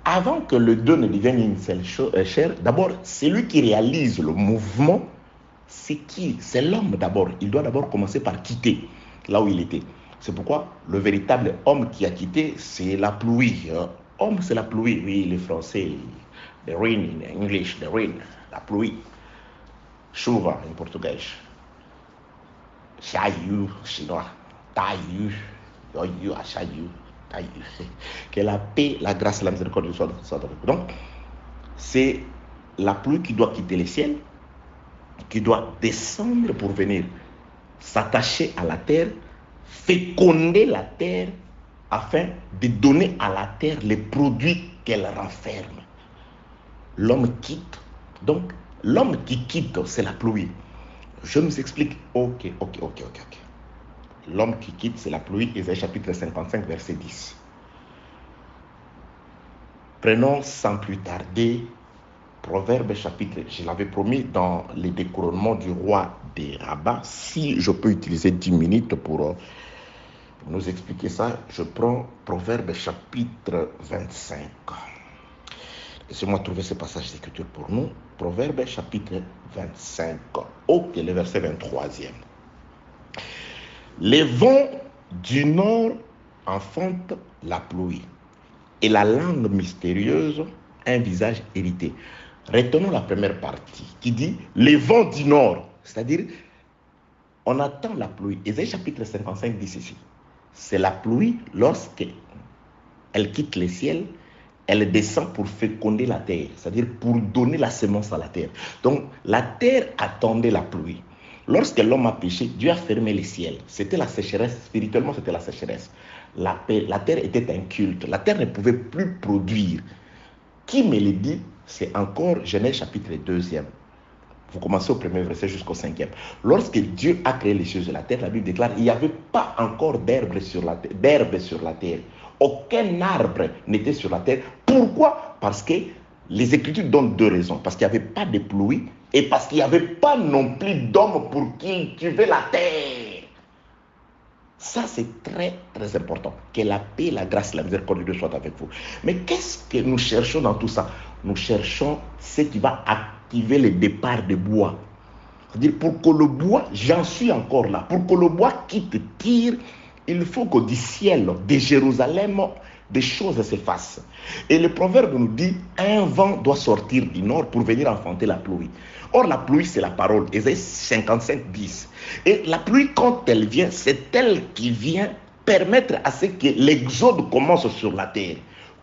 Avant que les deux ne deviennent une seule chair, d'abord, celui qui réalise le mouvement, c'est qui? C'est l'homme d'abord. Il doit d'abord commencer par quitter là où il était. C'est pourquoi le véritable homme qui a quitté, c'est la pluie. Homme, c'est la pluie. Oui, les Français, the rain in English, the rain, la pluie. Chuva en portugais. Chaiu, chinois. Taiu, yoyu, achaiu. Que la paix, la grâce et la miséricorde soient avec vous. Donc, c'est la pluie qui doit quitter le ciel, qui doit descendre pour venir s'attacher à la terre, féconder la terre, afin de donner à la terre les produits qu'elle renferme. L'homme quitte. Donc, l'homme qui quitte, c'est la pluie. Je nous explique. Ok. L'homme qui quitte, c'est la pluie. Ésaïe chapitre 55, verset 10. Prenons sans plus tarder Proverbe chapitre, je l'avais promis dans les découronnements du roi des Rabbats. Si je peux utiliser 10 minutes pour nous expliquer ça, je prends Proverbe chapitre 25. Laissez-moi trouver ce passage d'écriture pour nous. Proverbe chapitre 25. Ok, le verset 23e. Les vents du nord enfantent la pluie et la langue mystérieuse un visage hérité. Retenons la première partie qui dit les vents du nord, c'est-à-dire On attend la pluie. Ésaïe chapitre 55 dit ceci. C'est la pluie lorsqu'elle quitte le ciel, elle descend pour féconder la terre, c'est-à-dire pour donner la semence à la terre. Donc la terre attendait la pluie. Lorsque l'homme a péché, Dieu a fermé les ciels. C'était la sécheresse, spirituellement c'était la sécheresse. La terre était inculte, la terre ne pouvait plus produire. Qui me le dit? C'est encore Genèse chapitre 2e. Vous commencez au premier verset jusqu'au 5e. Lorsque Dieu a créé les cieux et la terre, la Bible déclare qu'il n'y avait pas encore d'herbe sur la terre. Aucun arbre n'était sur la terre. Pourquoi? Parce que les Écritures donnent deux raisons. Parce qu'il n'y avait pas de pluie et parce qu'il n'y avait pas non plus d'homme pour cultiver la terre. Ça, c'est très, très important. Que la paix, la grâce, la miséricorde de Dieu soient avec vous. Mais qu'est-ce que nous cherchons dans tout ça? Nous cherchons ce qui va activer le départ de bois. C'est-à-dire, pour que le bois, j'en suis encore là, pour que le bois quitte Tyr, il faut que du ciel, de Jérusalem, des choses s'effacent. Et le proverbe nous dit, un vent doit sortir du nord pour venir enfanter la pluie. Or, la pluie, c'est la parole. Ésaïe 55, 10. Et la pluie, quand elle vient, c'est elle qui vient permettre à ce que l'exode commence sur la terre,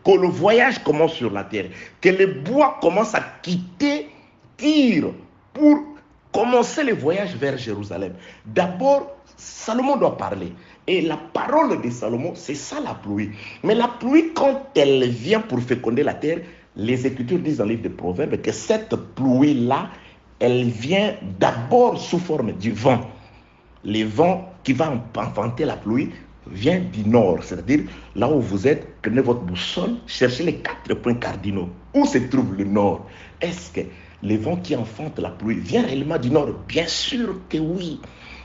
que le voyage commence sur la terre, que le bois commence à quitter Tyr pour commencer le voyage vers Jérusalem. D'abord, Salomon doit parler. Et la parole de Salomon, c'est ça la pluie. Mais la pluie, quand elle vient pour féconder la terre, les Écritures disent dans le livre des Proverbes que cette pluie-là, elle vient d'abord sous forme du vent. Le vent qui va enfanter la pluie vient du nord, c'est-à-dire là où vous êtes, prenez votre boussole, cherchez les 4 points cardinaux. Où se trouve le nord? Est-ce que le vent qui enfante la pluie vient réellement du nord? Bien sûr que oui.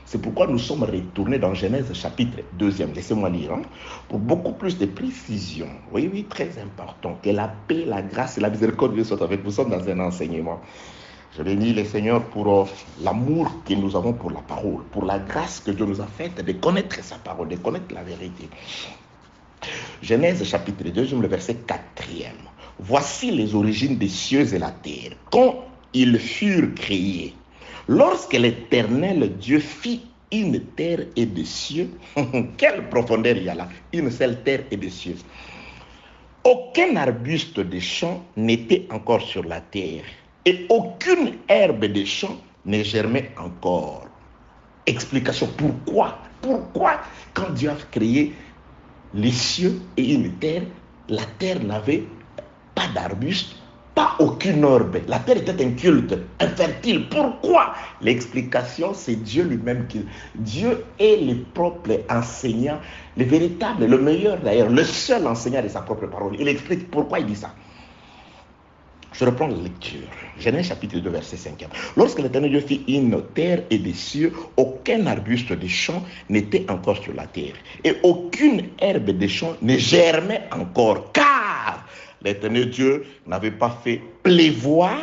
C'est pourquoi nous sommes retournés dans Genèse chapitre 2e. Laissez-moi lire, pour beaucoup plus de précision. Oui, très important. Que la paix, la grâce et la miséricorde de Dieu soient avec vous. Nous sommes dans un enseignement. Je bénis le Seigneur pour l'amour que nous avons pour la parole, pour la grâce que Dieu nous a faite de connaître sa parole, de connaître la vérité. Genèse chapitre 2, le verset 4e. Voici les origines des cieux et la terre, quand ils furent créés. Lorsque l'Éternel Dieu fit une terre et des cieux, quelle profondeur il y a là, une seule terre et des cieux. Aucun arbuste des champs n'était encore sur la terre, et aucune herbe des champs ne germait encore. Explication, pourquoi? Pourquoi quand Dieu a créé les cieux et une terre, la terre n'avait pas d'arbuste, pas aucune herbe. La terre était inculte, infertile. Pourquoi? L'explication, c'est Dieu lui-même. Dieu est le propre enseignant, le véritable, le meilleur d'ailleurs, le seul enseignant de sa propre parole. Il explique pourquoi il dit ça. Je reprends la lecture. Genèse chapitre 2, verset 5. Lorsque l'Éternel Dieu fit une terre et des cieux, aucun arbuste des champs n'était encore sur la terre. Et aucune herbe des champs ne germait encore. Car l'Éternel Dieu n'avait pas fait pleuvoir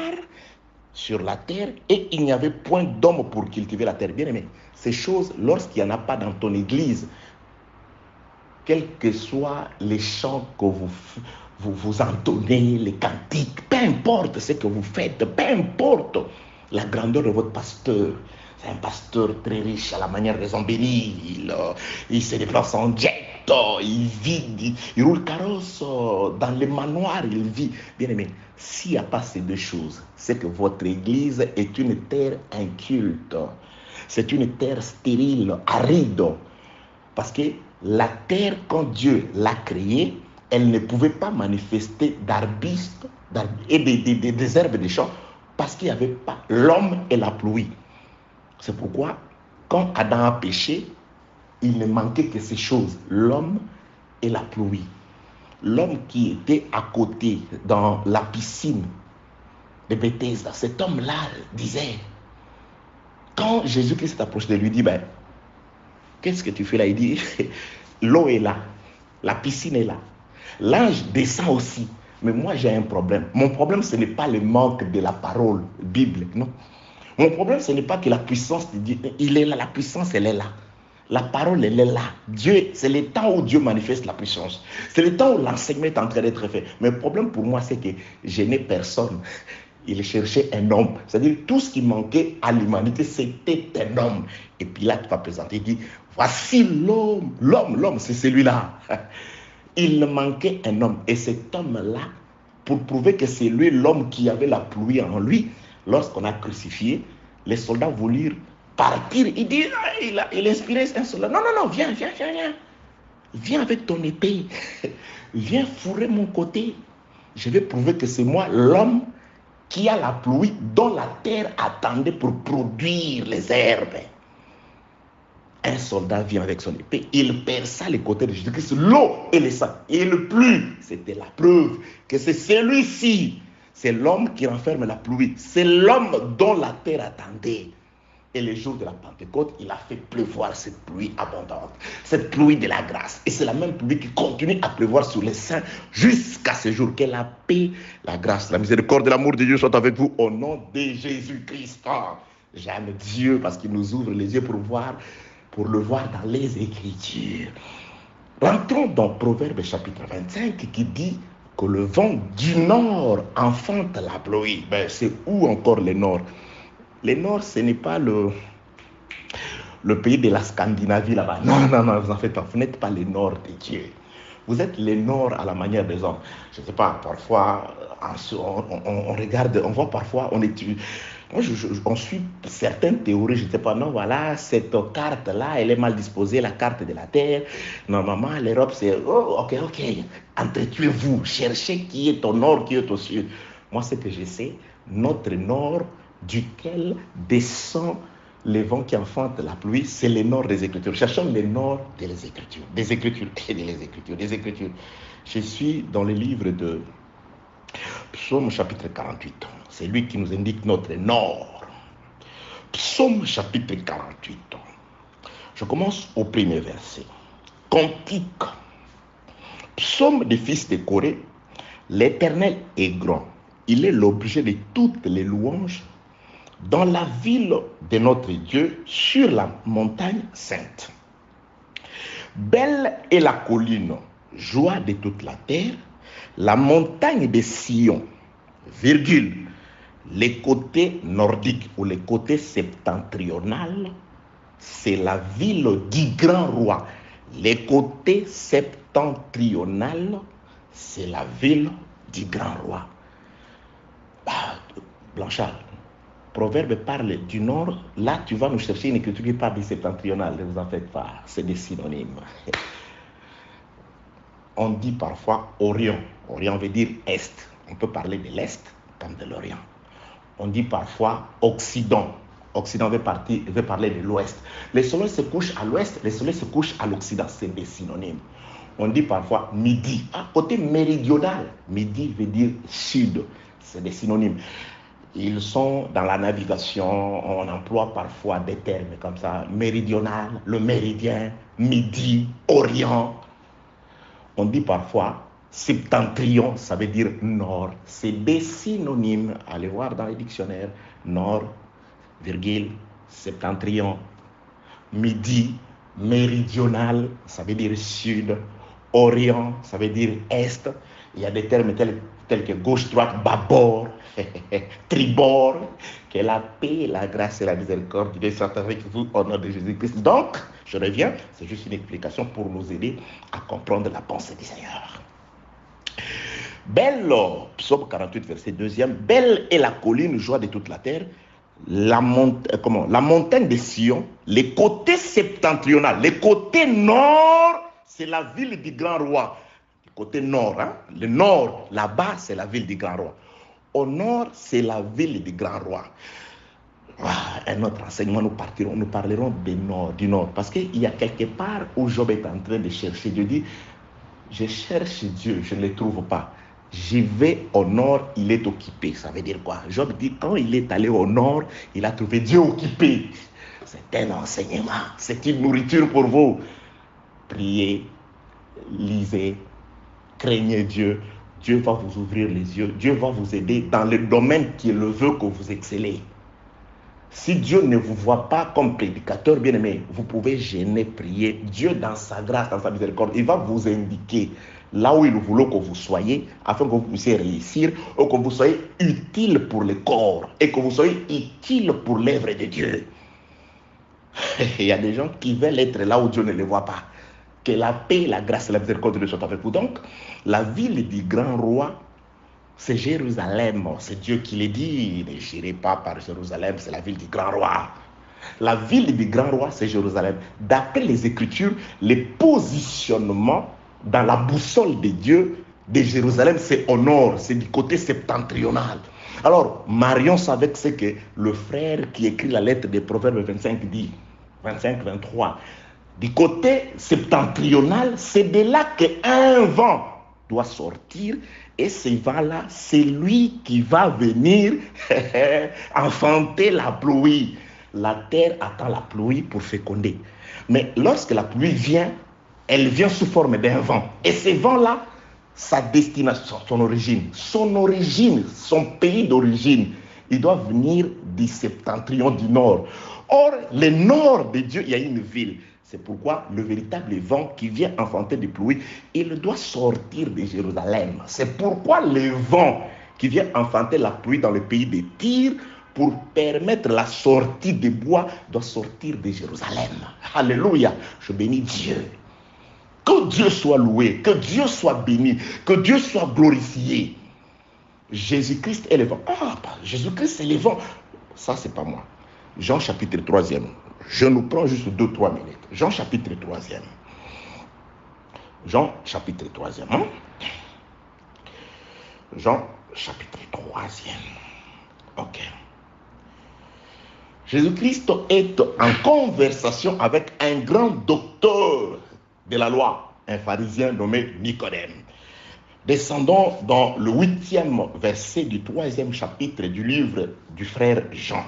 sur la terre et il n'y avait point d'homme pour cultiver la terre. Bien aimé, ces choses, lorsqu'il n'y en a pas dans ton église, quels que soient les chants que vous entonnez, les cantiques, peu importe ce que vous faites, peu importe la grandeur de votre pasteur. C'est un pasteur très riche à la manière des Zambéry. Il se déplace en jet, il vit, il roule carrosse dans les manoirs, il vit. Bien aimé, s'il n'y a pas ces deux choses, c'est que votre église est une terre inculte. C'est une terre stérile, aride. Parce que la terre, quand Dieu l'a créée, elle ne pouvait pas manifester d'arbustes et des herbes des champs parce qu'il n'y avait pas l'homme et la pluie. C'est pourquoi, quand Adam a péché, il ne manquait que ces choses, l'homme et la pluie. L'homme qui était à côté, dans la piscine de Bethesda, cet homme-là disait, quand Jésus-Christ s'approche de lui, il dit, qu'est-ce que tu fais là? Il dit, l'eau est là, la piscine est là. L'ange descend aussi. Mais moi, j'ai un problème. Mon problème, ce n'est pas le manque de la parole biblique, non. Mon problème, ce n'est pas que la puissance de Dieu, il est là, la puissance, elle est là. La parole, elle est là. Dieu, c'est le temps où Dieu manifeste la puissance. C'est le temps où l'enseignement est en train d'être fait. Mais le problème pour moi, c'est que je n'ai personne Il cherchait un homme. C'est-à-dire tout ce qui manquait à l'humanité, c'était un homme. Et Pilate va présenter, il dit, voici l'homme. L'homme, c'est celui-là. Il manquait un homme. Et cet homme-là, pour prouver que c'est lui l'homme qui avait la pluie en lui, lorsqu'on a crucifié, les soldats voulurent partir. Il dit, il inspirait un soldat. Non, viens. Viens avec ton épée. Viens fourrer mon côté. Je vais prouver que c'est moi l'homme qui a la pluie dont la terre attendait pour produire les herbes. Un soldat vient avec son épée, il perça les côtés de Jésus-Christ, l'eau et le sang. Et le pluie, c'était la preuve que c'est celui-ci, c'est l'homme qui renferme la pluie, c'est l'homme dont la terre attendait. Et le jour de la Pentecôte, il a fait pleuvoir cette pluie abondante, cette pluie de la grâce. Et c'est la même pluie qui continue à pleuvoir sur les saints jusqu'à ce jour. Que la paix, la grâce, la miséricorde et l'amour de Dieu soient avec vous au nom de Jésus-Christ. J'aime Dieu parce qu'il nous ouvre les yeux pour le voir dans les Écritures. Rentrons dans Proverbe chapitre 25 qui dit que le vent du nord enfante la pluie. C'est où encore le nord? Le nord, ce n'est pas le pays de la Scandinavie là-bas. Non, vous en faites pas. Vous n'êtes pas le nord de Dieu. Vous êtes le nord à la manière des hommes. Je ne sais pas, parfois, on regarde, on voit parfois, on étudie. Moi, on suit certaines théories, je ne sais pas, non, voilà, cette carte-là, elle est mal disposée, la carte de la Terre. Normalement, l'Europe, c'est, ok, entretuez-vous, cherchez qui est au nord, qui est au sud. Moi, ce que je sais, notre nord, duquel descend les vents qui enfantent la pluie, c'est le nord des Écritures. Cherchons le nord des Écritures, des Écritures. Je suis dans le livre de Psaume chapitre 48. C'est lui qui nous indique notre nord. Psaume chapitre 48. Je commence au premier verset. Cantique. Psaume des fils de Corée. L'Éternel est grand. Il est l'objet de toutes les louanges dans la ville de notre Dieu, sur la montagne sainte. Belle est la colline, joie de toute la terre, la montagne de Sion, virgule, les côtés nordiques ou les côtés septentrional, c'est la ville du grand roi. Les côtés septentrional, c'est la ville du grand roi. Blanchard, Proverbe parle du nord, là tu vas nous chercher une écriture qui parle du septentrional, ne vous en faites pas, c'est des synonymes. On dit parfois Orient, Orient veut dire Est, on peut parler de l'Est comme de l'Orient. On dit parfois Occident, Occident veut parler de l'Ouest. Le soleil se couche à l'Ouest, le soleil se couche à l'Occident, c'est des synonymes. On dit parfois Midi, côté méridional, Midi veut dire Sud, c'est des synonymes. Ils sont dans la navigation, on emploie parfois des termes comme ça, méridional, le méridien, midi, orient. On dit parfois septentrion, ça veut dire nord. C'est des synonymes, allez voir dans les dictionnaires, nord, virgule, septentrion, midi, méridional, ça veut dire sud, orient, ça veut dire est. Il y a des termes tels que gauche, droite, bâbord, tribord, que la paix, la grâce et la miséricorde de Dieu soient avec vous au nom de Jésus-Christ. Donc, je reviens, c'est juste une explication pour nous aider à comprendre la pensée du Seigneur. Belle, psaume 48, verset 2e, belle est la colline, joie de toute la terre, la montagne de Sion, les côtés septentrional, les côtés nord, c'est la ville du grand roi. Côté nord, le nord, là-bas, c'est la ville du grand roi. Au nord, c'est la ville du grand roi. Un autre enseignement, nous parlerons du nord. Parce qu'il y a quelque part où Job est en train de chercher Dieu. Dit, je cherche Dieu, je ne le trouve pas. J'y vais au nord, il est occupé. Ça veut dire quoi? Job dit, quand il est allé au nord, il a trouvé Dieu occupé. C'est un enseignement, c'est une nourriture pour vous. Priez, lisez, craignez Dieu, Dieu va vous ouvrir les yeux, Dieu va vous aider dans le domaine qu'il veut que vous excellez. Si Dieu ne vous voit pas comme prédicateur bien-aimé, vous pouvez gêner, prier. Dieu dans sa grâce, dans sa miséricorde, il va vous indiquer là où il voulait que vous soyez, afin que vous puissiez réussir, ou que vous soyez utile pour le corps, et que vous soyez utile pour l'œuvre de Dieu. Il y a des gens qui veulent être là où Dieu ne les voit pas. Que la paix, la grâce et la miséricorde de Dieu soient avec vous. Donc, la ville du grand roi, c'est Jérusalem. C'est Dieu qui le dit. Ne j'irai pas par Jérusalem, c'est la ville du grand roi. La ville du grand roi, c'est Jérusalem. D'après les Écritures, les positionnements dans la boussole de Dieu de Jérusalem, c'est au nord, c'est du côté septentrional. Alors, Marion savait que c'est que le frère qui écrit la lettre des Proverbes 25 dit, 25-23, du côté septentrional, c'est de là qu'un vent doit sortir, et ce vent-là, c'est lui qui va venir enfanter la pluie. La terre attend la pluie pour féconder. Mais lorsque la pluie vient, elle vient sous forme d'un vent. Et ce vent-là, sa destination, son origine, son pays d'origine, il doit venir du septentrion du nord. Or, le nord de Dieu, il y a une ville. C'est pourquoi le véritable vent qui vient enfanter des pluies, il doit sortir de Jérusalem. C'est pourquoi le vent qui vient enfanter la pluie dans le pays de Tyr, pour permettre la sortie des bois, doit sortir de Jérusalem. Alléluia, je bénis Dieu. Que Dieu soit loué, que Dieu soit béni, que Dieu soit glorifié. Jésus-Christ est le vent. Ah, Jésus-Christ c'est le vent. Ça, c'est pas moi. Jean chapitre 3e. Je nous prends juste 2-3 minutes. Jean chapitre 3e. Jean chapitre 3e. Hein? Jean chapitre 3e. Ok. Jésus-Christ est en conversation avec un grand docteur de la loi, un pharisien nommé Nicodème. Descendons dans le 8e verset du 3e chapitre du livre du frère Jean.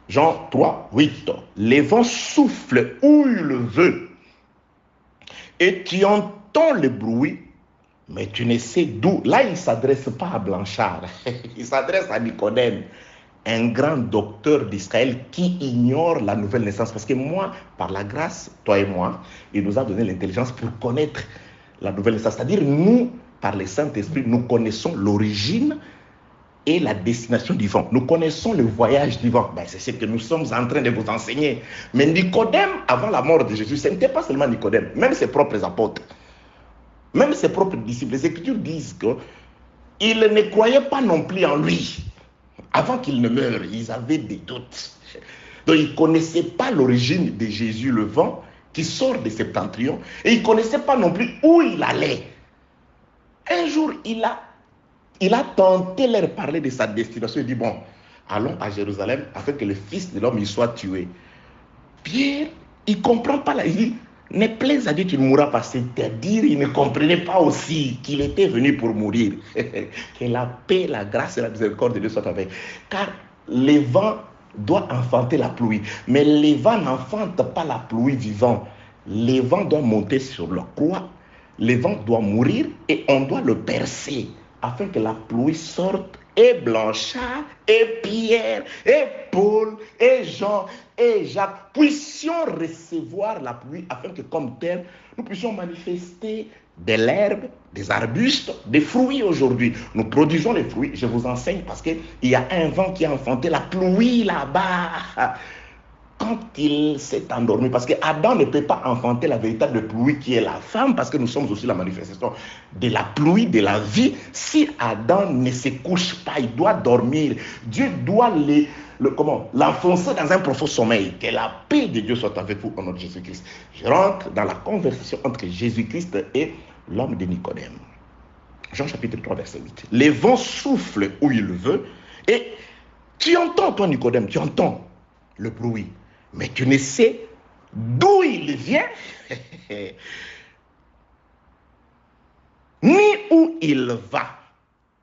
Jean 3, 8. Le vent souffle où il veut, et tu entends le bruit, mais tu ne sais d'où. Là, il ne s'adresse pas à Blanchard, il s'adresse à Nicodème, un grand docteur d'Israël qui ignore la nouvelle naissance. Parce que moi, par la grâce, toi et moi, il nous a donné l'intelligence pour connaître la nouvelle naissance. C'est-à-dire, nous, par le Saint-Esprit, nous connaissons l'origine et la destination du vent. Nous connaissons le voyage du vent. C'est ce que nous sommes en train de vous enseigner. Mais Nicodème, avant la mort de Jésus, ce n'était pas seulement Nicodème, même ses propres apôtres, même ses propres disciples. Les Écritures disent qu'ils ne croyaient pas non plus en lui. Avant qu'il ne meure, ils avaient des doutes. Donc, ils ne connaissaient pas l'origine de Jésus, le vent, qui sort de Septentrion. Et ils ne connaissaient pas non plus où il allait. Un jour, il a tenté de leur parler de sa destination. Il dit, bon, allons à Jérusalem afin que le Fils de l'homme y soit tué. Pierre, il ne comprend pas. Il dit, ne plaise à Dieu, tu ne mourras pas. C'est-à-dire, il ne comprenait pas aussi qu'il était venu pour mourir. Que la paix, la grâce et la miséricorde de Dieu soient avec. Car le vent doit enfanter la pluie. Mais le vent n'enfante pas la pluie du vent. Le vent doit monter sur la croix. Le vent doit mourir et on doit le percer afin que la pluie sorte. Et Blanchard, et Pierre, et Paul, et Jean, et Jacques puissions recevoir la pluie afin que comme terre, nous puissions manifester de l'herbe, des arbustes, des fruits aujourd'hui. Nous produisons les fruits. Je vous enseigne parce qu'il y a un vent qui a enfanté la pluie là-bas. Quand il s'est endormi, parce qu'Adam ne peut pas enfanter la véritable pluie qui est la femme, parce que nous sommes aussi la manifestation de la pluie, de la vie. Si Adam ne se couche pas, il doit dormir. Dieu doit l'enfoncer dans un profond sommeil. Que la paix de Dieu soit avec vous au nom de Jésus-Christ. Je rentre dans la conversation entre Jésus-Christ et l'homme de Nicodème. Jean chapitre 3, verset 8. Le vent souffle où il veut, et tu entends, toi Nicodème, tu entends le bruit. Mais tu ne sais d'où il vient, ni où il va.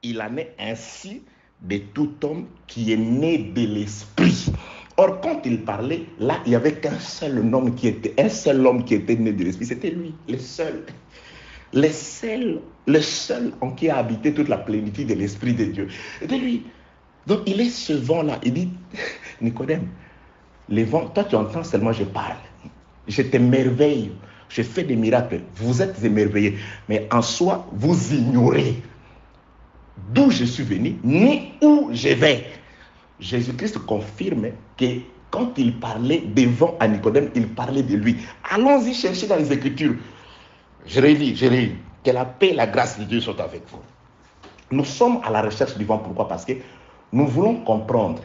Il en est ainsi de tout homme qui est né de l'esprit. Or, quand il parlait, là, il n'y avait qu'un seul homme qui était né de l'esprit. C'était lui, le seul. Le seul en qui a habité toute la plénitude de l'esprit de Dieu. C'était lui. Donc, il est ce vent-là. Il dit, Nicodème, les vents, toi tu entends seulement je parle. Je t'émerveille. je fais des miracles, vous êtes émerveillés. Mais en soi, vous ignorez d'où je suis venu, ni où je vais. Jésus-Christ confirme que quand il parlait devant à Nicodème, il parlait de lui. Allons-y chercher dans les Écritures. Je relis. Que la paix et la grâce de Dieu soient avec vous. Nous sommes à la recherche du vent. Pourquoi? Parce que nous voulons comprendre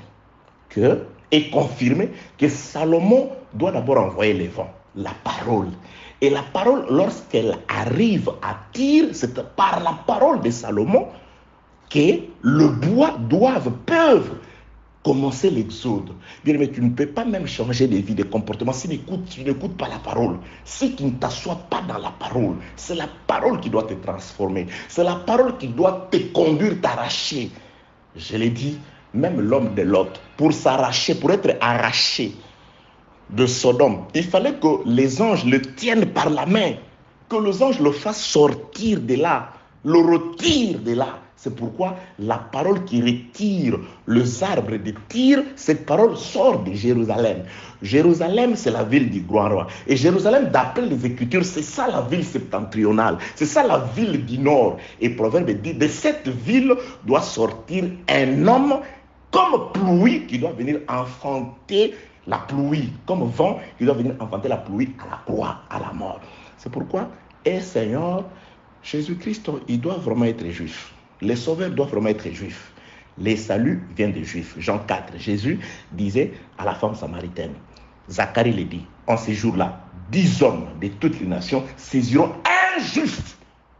et confirmer que Salomon doit d'abord envoyer les vents, la parole. Et la parole, lorsqu'elle arrive à Tyr, c'est par la parole de Salomon que le bois peuvent commencer l'exode. Bien, mais tu ne peux pas même changer de vie, de comportement si tu n'écoutes pas la parole. Si tu ne t'assois pas dans la parole, c'est la parole qui doit te transformer. C'est la parole qui doit te conduire, t'arracher. Je l'ai dit, même l'homme de Lot, pour s'arracher, pour être arraché de Sodome, il fallait que les anges le tiennent par la main, que les anges le fassent sortir de là, le retirent de là. C'est pourquoi la parole qui retire les arbres de Tyr, cette parole sort de Jérusalem. Jérusalem, c'est la ville du grand roi. Et Jérusalem, d'après les Écritures, c'est ça la ville septentrionale. C'est ça la ville du nord. Et Proverbe dit, de cette ville doit sortir un homme comme pluie qui doit venir enfanter la pluie, comme vent qui doit venir enfanter la pluie à la croix, à la mort. C'est pourquoi, Seigneur, Jésus-Christ, il doit vraiment être juif. Les sauveurs doivent vraiment être juifs. Les saluts viennent des juifs. Jean 4, Jésus disait à la femme samaritaine, Zacharie le dit, en ces jours-là, 10 hommes de toutes les nations saisiront un juif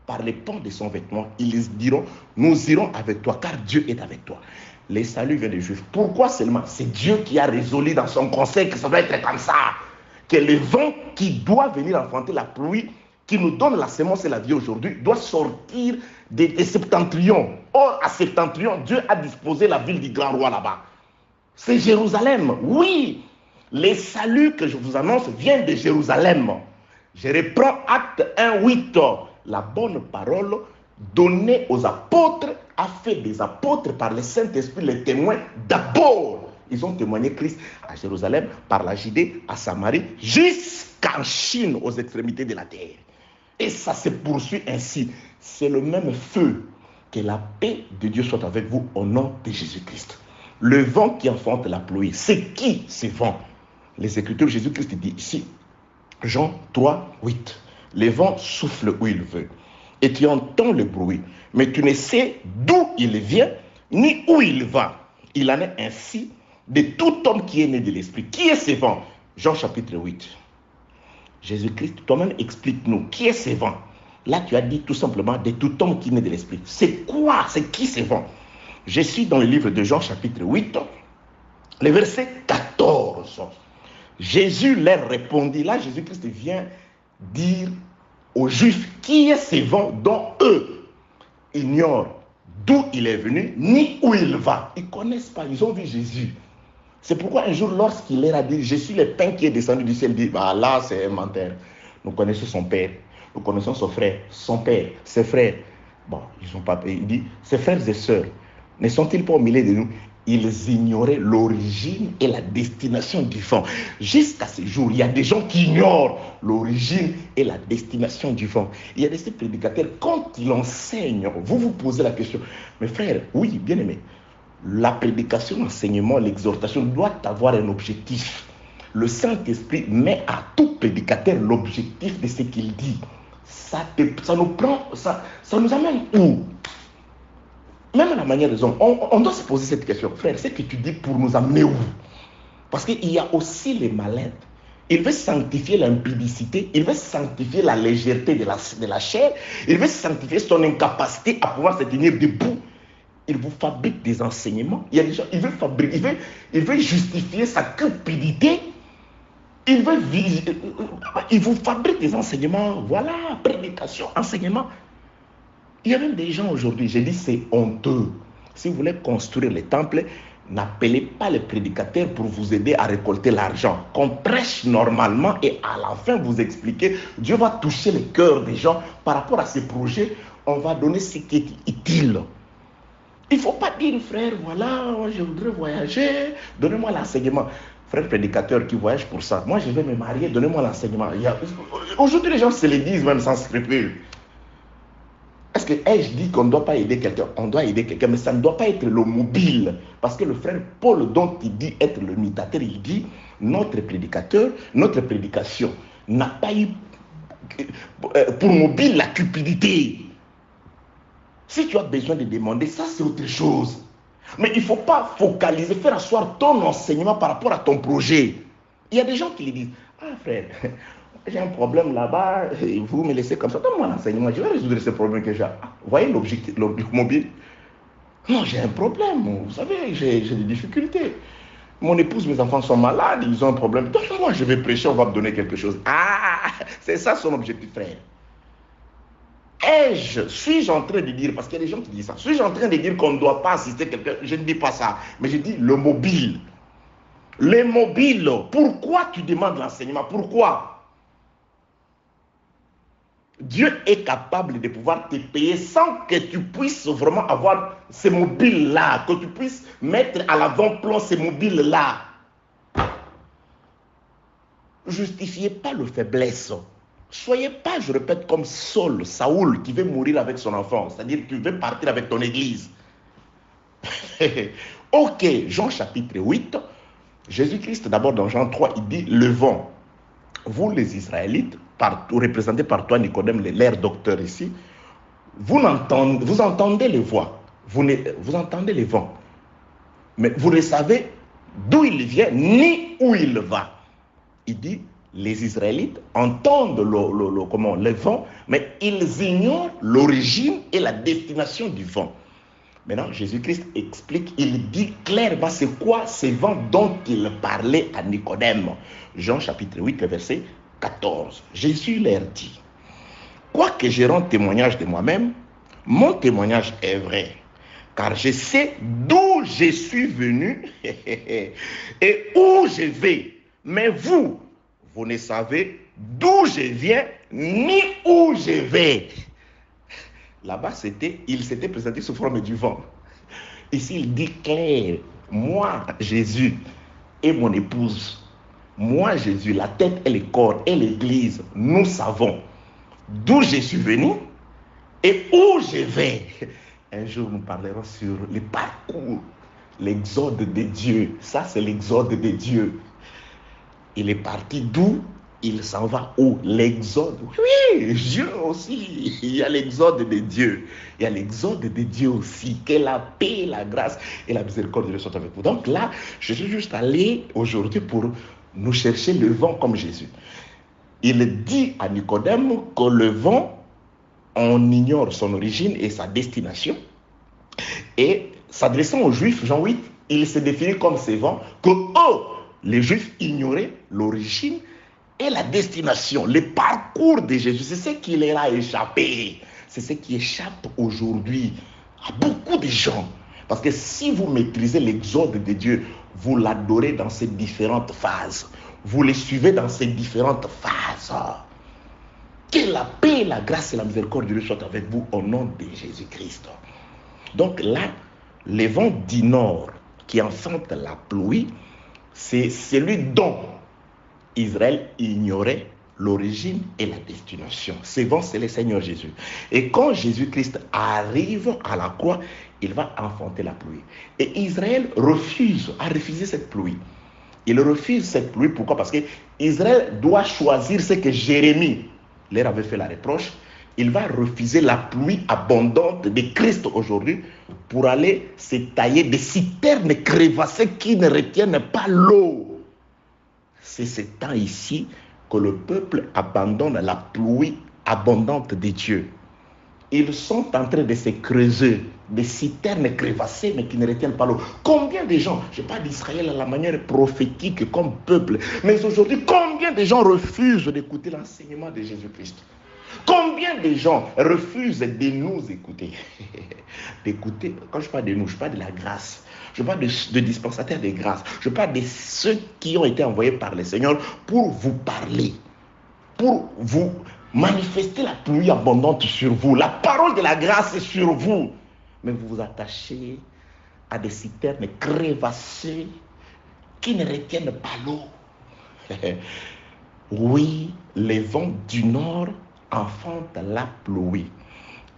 par les pans de son vêtement. Ils diront, nous irons avec toi, car Dieu est avec toi. Les saluts viennent des juifs. Pourquoi seulement? C'est Dieu qui a résolu dans son conseil que ça doit être comme ça. Que le vent qui doit venir enfanter la pluie, qui nous donne la semence et la vie aujourd'hui, doit sortir des septentrions. Or, à Septentrion, Dieu a disposé la ville du grand roi là-bas. C'est Jérusalem. Oui, les saluts que je vous annonce viennent de Jérusalem. Je reprends Acte 1:8. La bonne parole donnée aux apôtres a fait des apôtres par le Saint-Esprit les témoins d'abord. Ils ont témoigné Christ à Jérusalem, par la Judée, à Samarie, jusqu'en Chine, aux extrémités de la terre. Et ça se poursuit ainsi. C'est le même feu. Que la paix de Dieu soit avec vous au nom de Jésus-Christ. Le vent qui enfante la pluie, c'est qui ce vent? Les Écritures, Jésus-Christ dit ici, Jean 3:8. Le vent souffle où il veut. Et tu entends le bruit, mais tu ne sais d'où il vient, ni où il va. Il en est ainsi de tout homme qui est né de l'Esprit. Qui est ce vent? Jean chapitre 8. Jésus-Christ, toi-même explique-nous, qui est ce vent? Là, tu as dit tout simplement de tout homme qui est né de l'Esprit. C'est quoi? C'est qui ce vent? Je suis dans le livre de Jean chapitre 8, le verset 14. Jésus leur répondit. Là, Jésus-Christ vient dire aux Juifs qui est ce vent dont eux ignorent d'où il est venu, ni où il va. Ils ne connaissent pas, ils ont vu Jésus. C'est pourquoi un jour, lorsqu'il leur a dit, je suis le pain qui est descendu du ciel, il dit, bah là, c'est un menteur. Nous connaissons son père, nous connaissons son frère, son père, ses frères. Bon, ils n'ont pas payé. Il dit, ses frères et sœurs, ne sont-ils pas au milieu de nous? Ils ignoraient l'origine et la destination du vent. Jusqu'à ce jour, il y a des gens qui ignorent l'origine et la destination du vent. Il y a des prédicateurs, quand ils enseignent, vous vous posez la question, mes frères, oui, bien aimé, la prédication, l'enseignement, l'exhortation doit avoir un objectif. Le Saint-Esprit met à tout prédicateur l'objectif de ce qu'il dit. Ça nous amène où? Même la manière des hommes, on doit se poser cette question. Frère, ce que tu dis pour nous amener où? Parce qu'il y a aussi les malades. Il veut sanctifier l'impudicité, il veut sanctifier la légèreté de la chair, il veut sanctifier son incapacité à pouvoir se tenir debout. Il vous fabrique des enseignements. Il y a des gens, il veut justifier sa cupidité. Il vous fabrique des enseignements. Voilà, prédication, enseignement. Il y a même des gens aujourd'hui, j'ai dit c'est honteux. Si vous voulez construire les temples, n'appelez pas les prédicateurs pour vous aider à récolter l'argent. Qu'on prêche normalement et à la fin vous expliquer, Dieu va toucher les cœurs des gens par rapport à ces projets. On va donner ce qui est utile. Il ne faut pas dire, frère, voilà, je voudrais voyager, donnez-moi l'enseignement. frère prédicateur qui voyage pour ça. Moi, je vais me marier, donnez-moi l'enseignement. Aujourd'hui, les gens se le disent même sans scrupule. Est-ce que ai-je dit qu'on ne doit pas aider quelqu'un? On doit aider quelqu'un, mais ça ne doit pas être le mobile. Parce que le frère Paul, dont il dit être le imitateur, il dit notre prédicateur, notre prédication n'a pas eu pour mobile la cupidité. Si tu as besoin de demander, ça c'est autre chose. Mais il ne faut pas focaliser, faire asseoir ton enseignement par rapport à ton projet. Il y a des gens qui lui disent, ah frère, j'ai un problème là-bas, et vous me laissez comme ça, donne-moi l'enseignement, je vais résoudre ce problème que j'ai. Vous voyez l'objectif, le mobile? Non, j'ai un problème, vous savez, j'ai des difficultés. Mon épouse, mes enfants sont malades, ils ont un problème. Donne-moi, je vais prêcher, on va me donner quelque chose. Ah, c'est ça son objectif, frère. Suis-je en train de dire, parce qu'il y a des gens qui disent ça, suis-je en train de dire qu'on ne doit pas assister quelqu'un? Je ne dis pas ça, mais je dis le mobile. Les mobiles, pourquoi tu demandes l'enseignement? Pourquoi? Dieu est capable de pouvoir te payer sans que tu puisses vraiment avoir ces mobiles-là, que tu puisses mettre à l'avant-plan ces mobiles-là. Justifiez pas le faiblesse. Soyez pas, je répète, comme Saoul, qui veut mourir avec son enfant, c'est-à-dire qui veut partir avec ton église. Ok, Jean chapitre 8, Jésus-Christ, d'abord dans Jean 3, il dit, le vent, vous les Israélites, représentés par toi Nicodème, l'air docteur ici, vous entendez les voix, vous entendez les vents, mais vous ne savez d'où il vient, ni où il va. Il dit, les Israélites entendent le vent, mais ils ignorent l'origine et la destination du vent. Maintenant, Jésus-Christ explique, il dit clairement c'est quoi ces vents dont il parlait à Nicodème. Jean chapitre 8, verset 14. Jésus leur dit, quoique je rende témoignage de moi-même, mon témoignage est vrai, car je sais d'où je suis venu et où je vais. Mais vous ne savez d'où je viens ni où je vais. Là-bas, il s'était présenté sous forme du vent. Ici, il dit clair, moi, Jésus, et mon épouse, moi, Jésus, la tête et le corps et l'église, nous savons d'où je suis venu et où je vais. Un jour, nous parlerons sur le parcours, l'exode de Dieu. Ça, c'est l'exode de Dieu. Il est parti d'où? Il s'en va où? L'exode. Oui, Dieu aussi. Il y a l'exode de Dieu. Il y a l'exode de Dieu aussi. Que la paix, la grâce et la miséricorde de Dieu soient avec vous. Donc là, je suis juste allé aujourd'hui pour nous chercher le vent comme Jésus. Il dit à Nicodème que le vent, on ignore son origine et sa destination. Et s'adressant aux Juifs, Jean 8, il se définit comme ces vents que eux, les Juifs, ignoraient l'origine et la destination, le parcours de Jésus. C'est ce qui leur a échappé. C'est ce qui échappe aujourd'hui à beaucoup de gens. Parce que si vous maîtrisez l'exode de Dieu, vous l'adorez dans ses différentes phases. Vous le suivez dans ses différentes phases. Que la paix, la grâce et la miséricorde de Dieu soient avec vous au nom de Jésus-Christ. Donc là, les vents du nord qui enfantent la pluie, c'est celui dont Israël ignorait l'origine et la destination. Ces vents, c'est le Seigneur Jésus. Et quand Jésus-Christ arrive à la croix, il va enfanter la pluie. Et Israël a refusé cette pluie. Il refuse cette pluie, pourquoi? Parce que Israël doit choisir ce que Jérémie leur avait fait la reproche. Il va refuser la pluie abondante de Christ aujourd'hui pour aller se tailler des citernes crevassées qui ne retiennent pas l'eau. C'est ce temps ici que le peuple abandonne la pluie abondante de Dieu. Ils sont en train de se creuser des citernes crevassées mais qui ne retiennent pas l'eau. Combien de gens, je parle d'Israël à la manière prophétique comme peuple, mais aujourd'hui, combien de gens refusent d'écouter l'enseignement de Jésus-Christ? Combien de gens refusent de nous écouter? D'écouter, quand je parle de nous, je parle de la grâce. Je parle de dispensataires de grâce. Je parle de ceux qui ont été envoyés par le Seigneur pour vous parler, pour vous manifester la pluie abondante sur vous. La parole de la grâce est sur vous. Mais vous vous attachez à des citernes crevassées qui ne retiennent pas l'eau. Oui, les vents du nord enfantent la pluie.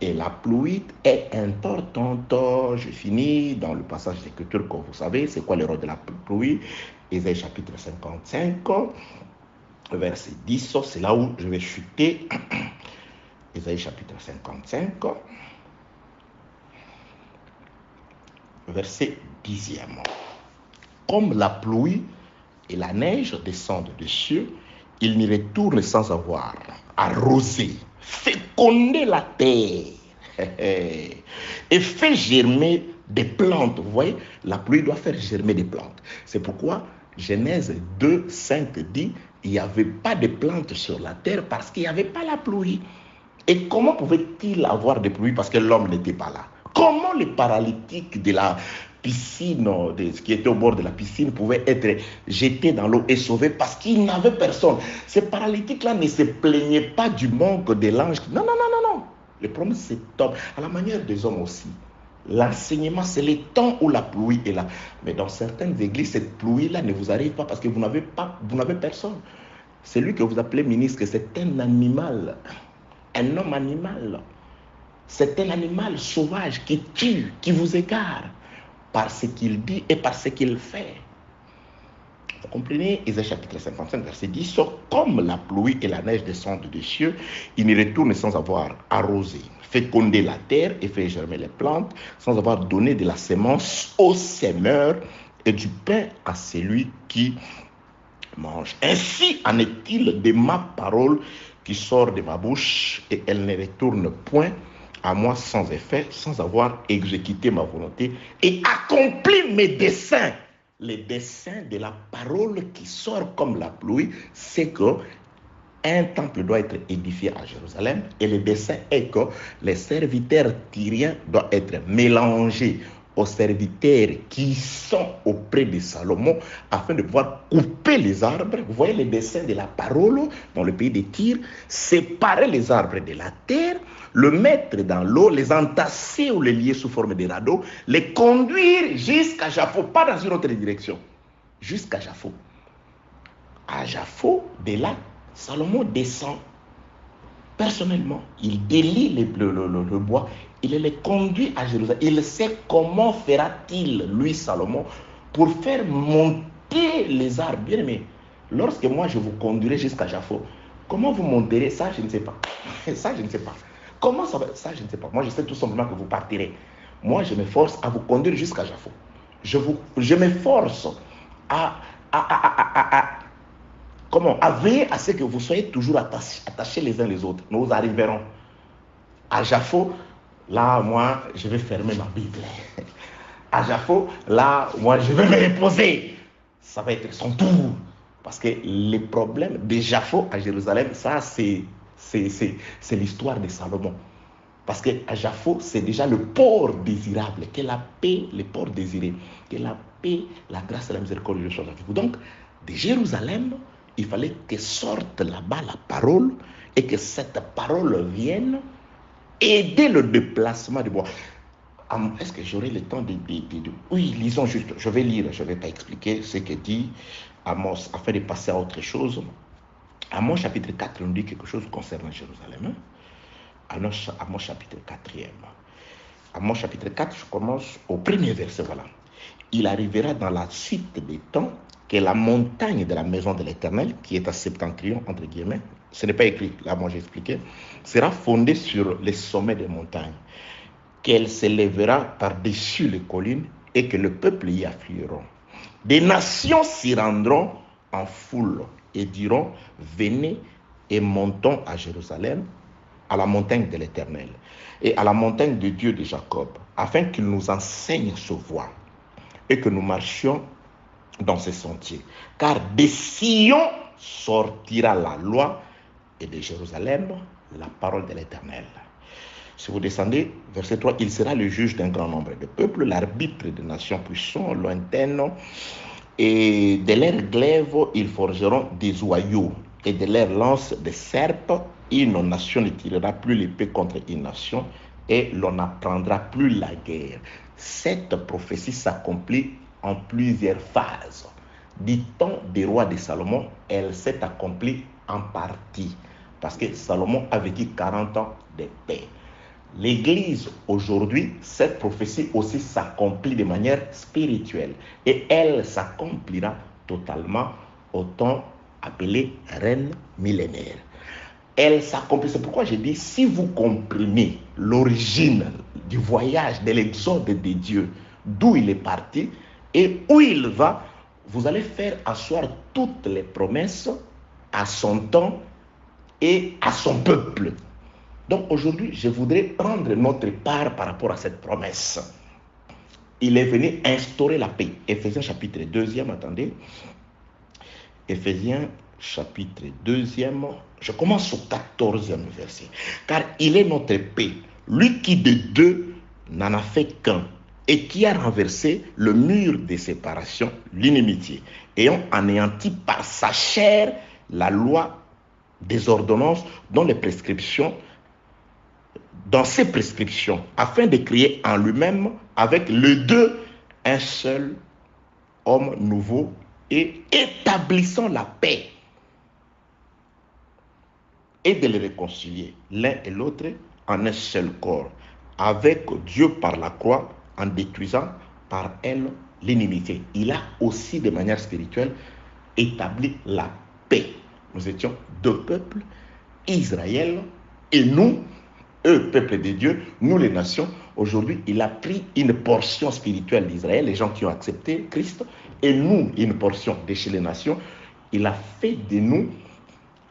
Et la pluie est importante. Je finis dans le passage d'écriture que vous savez. C'est quoi le rôle de la pluie? Ésaïe chapitre 55, verset 10. C'est là où je vais chuter. Ésaïe chapitre 55, verset 10. Comme la pluie et la neige descendent des cieux, il n'y retourne sans avoir arrosé, fécondé la terre et fait germer des plantes. Vous voyez, la pluie doit faire germer des plantes. C'est pourquoi Genèse 2, 5 dit, il n'y avait pas de plantes sur la terre parce qu'il n'y avait pas la pluie. Et comment pouvait-il avoir des pluies parce que l'homme n'était pas là? Comment les paralytiques de la piscine, qui étaient au bord de la piscine, pouvaient être jetés dans l'eau et sauvés parce qu'ils n'avaient personne? Ces paralytiques-là ne se plaignaient pas du manque de l'ange. Non, non, non, non, non. Le problème, c'est top. À la manière des hommes aussi. L'enseignement, c'est les temps où la pluie est là. Mais dans certaines églises, cette pluie-là ne vous arrive pas parce que vous n'avez personne. Celui que vous appelez ministre, c'est un animal. Un homme animal. C'est un animal sauvage qui tue, qui vous égare par ce qu'il dit et par ce qu'il fait. Vous comprenez? Ésaïe chapitre 55, verset 10. Comme la pluie et la neige descendent des cieux, il n'y retourne sans avoir arrosé, fécondé la terre et fait germer les plantes, sans avoir donné de la semence au semeur et du pain à celui qui mange. Ainsi en est-il de ma parole qui sort de ma bouche et elle ne retourne point à moi sans effet, sans avoir exécuté ma volonté et accompli mes desseins. Les desseins de la parole qui sort comme la pluie, c'est que un temple doit être édifié à Jérusalem et le dessein est que les serviteurs tyriens doivent être mélangés aux serviteurs qui sont auprès de Salomon afin de pouvoir couper les arbres. Vous voyez les dessins de la parole dans le pays de Tyr, séparer les arbres de la terre, le mettre dans l'eau, les entasser ou les lier sous forme de radeaux, les conduire jusqu'à Japhos, pas dans une autre direction, jusqu'à Japhos. À Japhos, de là, Salomon descend personnellement, il délie le bois, il les conduit à Jérusalem. Il sait comment fera-t-il, lui, Salomon, pour faire monter les arbres. Bien aimé, lorsque moi je vous conduirai jusqu'à Japhos, comment vous monterez? Ça, je ne sais pas. Ça, je ne sais pas. Comment ça va? Ça, je ne sais pas. Moi, je sais tout simplement que vous partirez. Moi, je m'efforce à vous conduire jusqu'à Japhos. Je m'efforce à veiller à ce que vous soyez toujours attachés les uns les autres. Nous arriverons à Japhos. Là, moi, je vais fermer ma Bible. À Japhos, là, moi, je vais me reposer. Ça va être son tour. Parce que les problèmes de Japhos à Jérusalem, ça, c'est l'histoire de Salomon. Parce qu'à Japhos, c'est déjà le port désirable. Que la paix, le port désiré. Que la paix, la grâce et la miséricorde de soient avec vous. Donc, de Jérusalem, il fallait que sorte là-bas la parole et que cette parole vienne aider le déplacement du bois. Est-ce que j'aurai le temps de... Oui, lisons juste. Je vais lire, je ne vais pas expliquer ce que dit Amos afin de passer à autre chose. Amos chapitre 4 nous dit quelque chose concernant Jérusalem. Amos chapitre 4e. Amos chapitre 4, je commence au premier verset, voilà. Il arrivera dans la suite des temps que la montagne de la maison de l'Éternel, qui est à septentrion, entre guillemets, ce n'est pas écrit, là moi j'ai expliqué, sera fondée sur les sommets des montagnes, qu'elle s'élèvera par-dessus les collines et que le peuple y afflueront. Des nations s'y rendront en foule et diront, venez et montons à Jérusalem, à la montagne de l'Éternel et à la montagne de Dieu de Jacob, afin qu'il nous enseigne ce voie et que nous marchions dans ces sentiers. Car des Sion sortira la loi et de Jérusalem la parole de l'Éternel. Si vous descendez, verset 3, il sera le juge d'un grand nombre de peuples, l'arbitre des nations puissantes, lointaines, et de leurs glaives, ils forgeront des oyaux, et de leurs lances des serpes. Une nation ne tirera plus l'épée contre une nation, et l'on n'apprendra plus la guerre. Cette prophétie s'accomplit en plusieurs phases. du temps des rois de Salomon, elle s'est accomplie en partie. Parce que Salomon a vécu 40 ans de paix. L'Église, aujourd'hui, cette prophétie aussi s'accomplit de manière spirituelle. Et elle s'accomplira totalement au temps appelé règne millénaire. Elle s'accomplit. C'est pourquoi je dis, si vous comprenez l'origine du voyage, de l'exode de Dieu, d'où il est parti et où il va, vous allez faire asseoir toutes les promesses à son temps et à son peuple. Donc aujourd'hui, je voudrais prendre notre part par rapport à cette promesse. Il est venu instaurer la paix. Éphésiens chapitre 2e, attendez. Éphésiens chapitre 2e, je commence au 14e verset. Car il est notre paix, lui qui de deux n'en a fait qu'un, et qui a renversé le mur de séparation, l'inimitié, ayant anéanti par sa chair la loi des ordonnances dont les prescriptions, dans ses prescriptions, afin de créer en lui-même avec le deux un seul homme nouveau et établissant la paix et de les réconcilier l'un et l'autre en un seul corps avec Dieu par la croix en détruisant par elle l'inimitié. Il a aussi de manière spirituelle établi la paix. Nous étions deux peuples, Israël et nous, eux, peuple de Dieu, nous les nations. Aujourd'hui, il a pris une portion spirituelle d'Israël, les gens qui ont accepté Christ, et nous, une portion de chez les nations. Il a fait de nous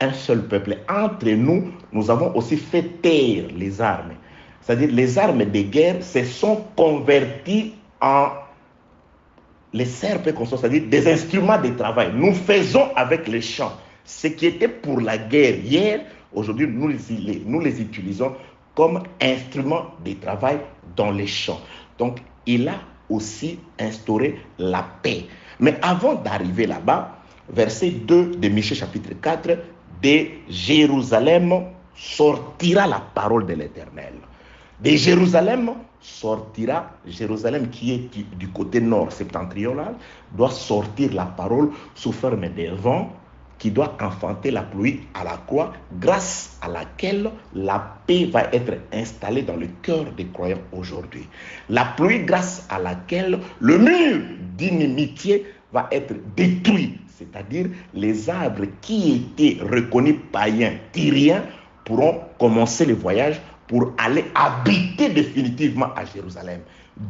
un seul peuple. Entre nous, nous avons aussi fait taire les armes. C'est-à-dire, les armes de guerre se sont converties en les serpes, c'est-à-dire des instruments de travail. Nous faisons avec les champs. Ce qui était pour la guerre hier, aujourd'hui, nous les utilisons comme instruments de travail dans les champs. Donc, il a aussi instauré la paix. Mais avant d'arriver là-bas, verset 2 de Michée chapitre 4, de Jérusalem sortira la parole de l'Éternel. De Jérusalem sortira, Jérusalem qui est du côté nord septentrional, doit sortir la parole sous forme de vent qui doit enfanter la pluie à la croix, grâce à laquelle la paix va être installée dans le cœur des croyants aujourd'hui. La pluie grâce à laquelle le mur d'inimitié va être détruit, c'est-à-dire les arbres qui étaient reconnus païens, tyriens, pourront commencer le voyage pour aller habiter définitivement à Jérusalem.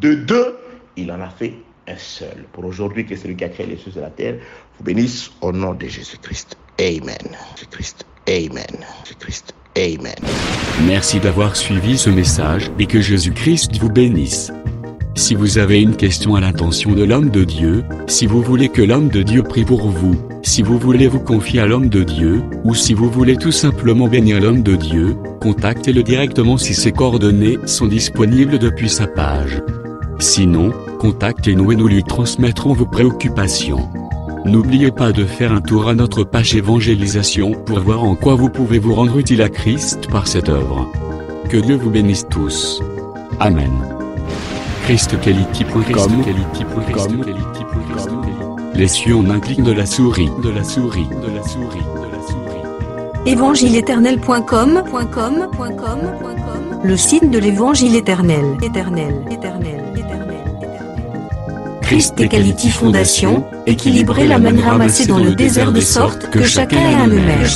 De deux, il en a fait un seul. Pour aujourd'hui, que celui qui a créé les cieux et la terre vous bénisse au nom de Jésus-Christ. Amen. Jésus-Christ. Amen. Jésus-Christ. Amen. Merci d'avoir suivi ce message et que Jésus-Christ vous bénisse. Si vous avez une question à l'intention de l'homme de Dieu, si vous voulez que l'homme de Dieu prie pour vous, si vous voulez vous confier à l'homme de Dieu, ou si vous voulez tout simplement bénir l'homme de Dieu, contactez-le directement si ses coordonnées sont disponibles depuis sa page. Sinon, contactez-nous et nous lui transmettrons vos préoccupations. N'oubliez pas de faire un tour à notre page évangélisation pour voir en quoi vous pouvez vous rendre utile à Christ par cette œuvre. Que Dieu vous bénisse tous. Amen. ChristQuality.com. Les cieux en un clic de la souris. Évangile-éternel.com, le site de l'Évangile éternel. Christ et Quality Fondation, équilibrer la manne ramassée dans le désert de sorte que chacun ait un eumère.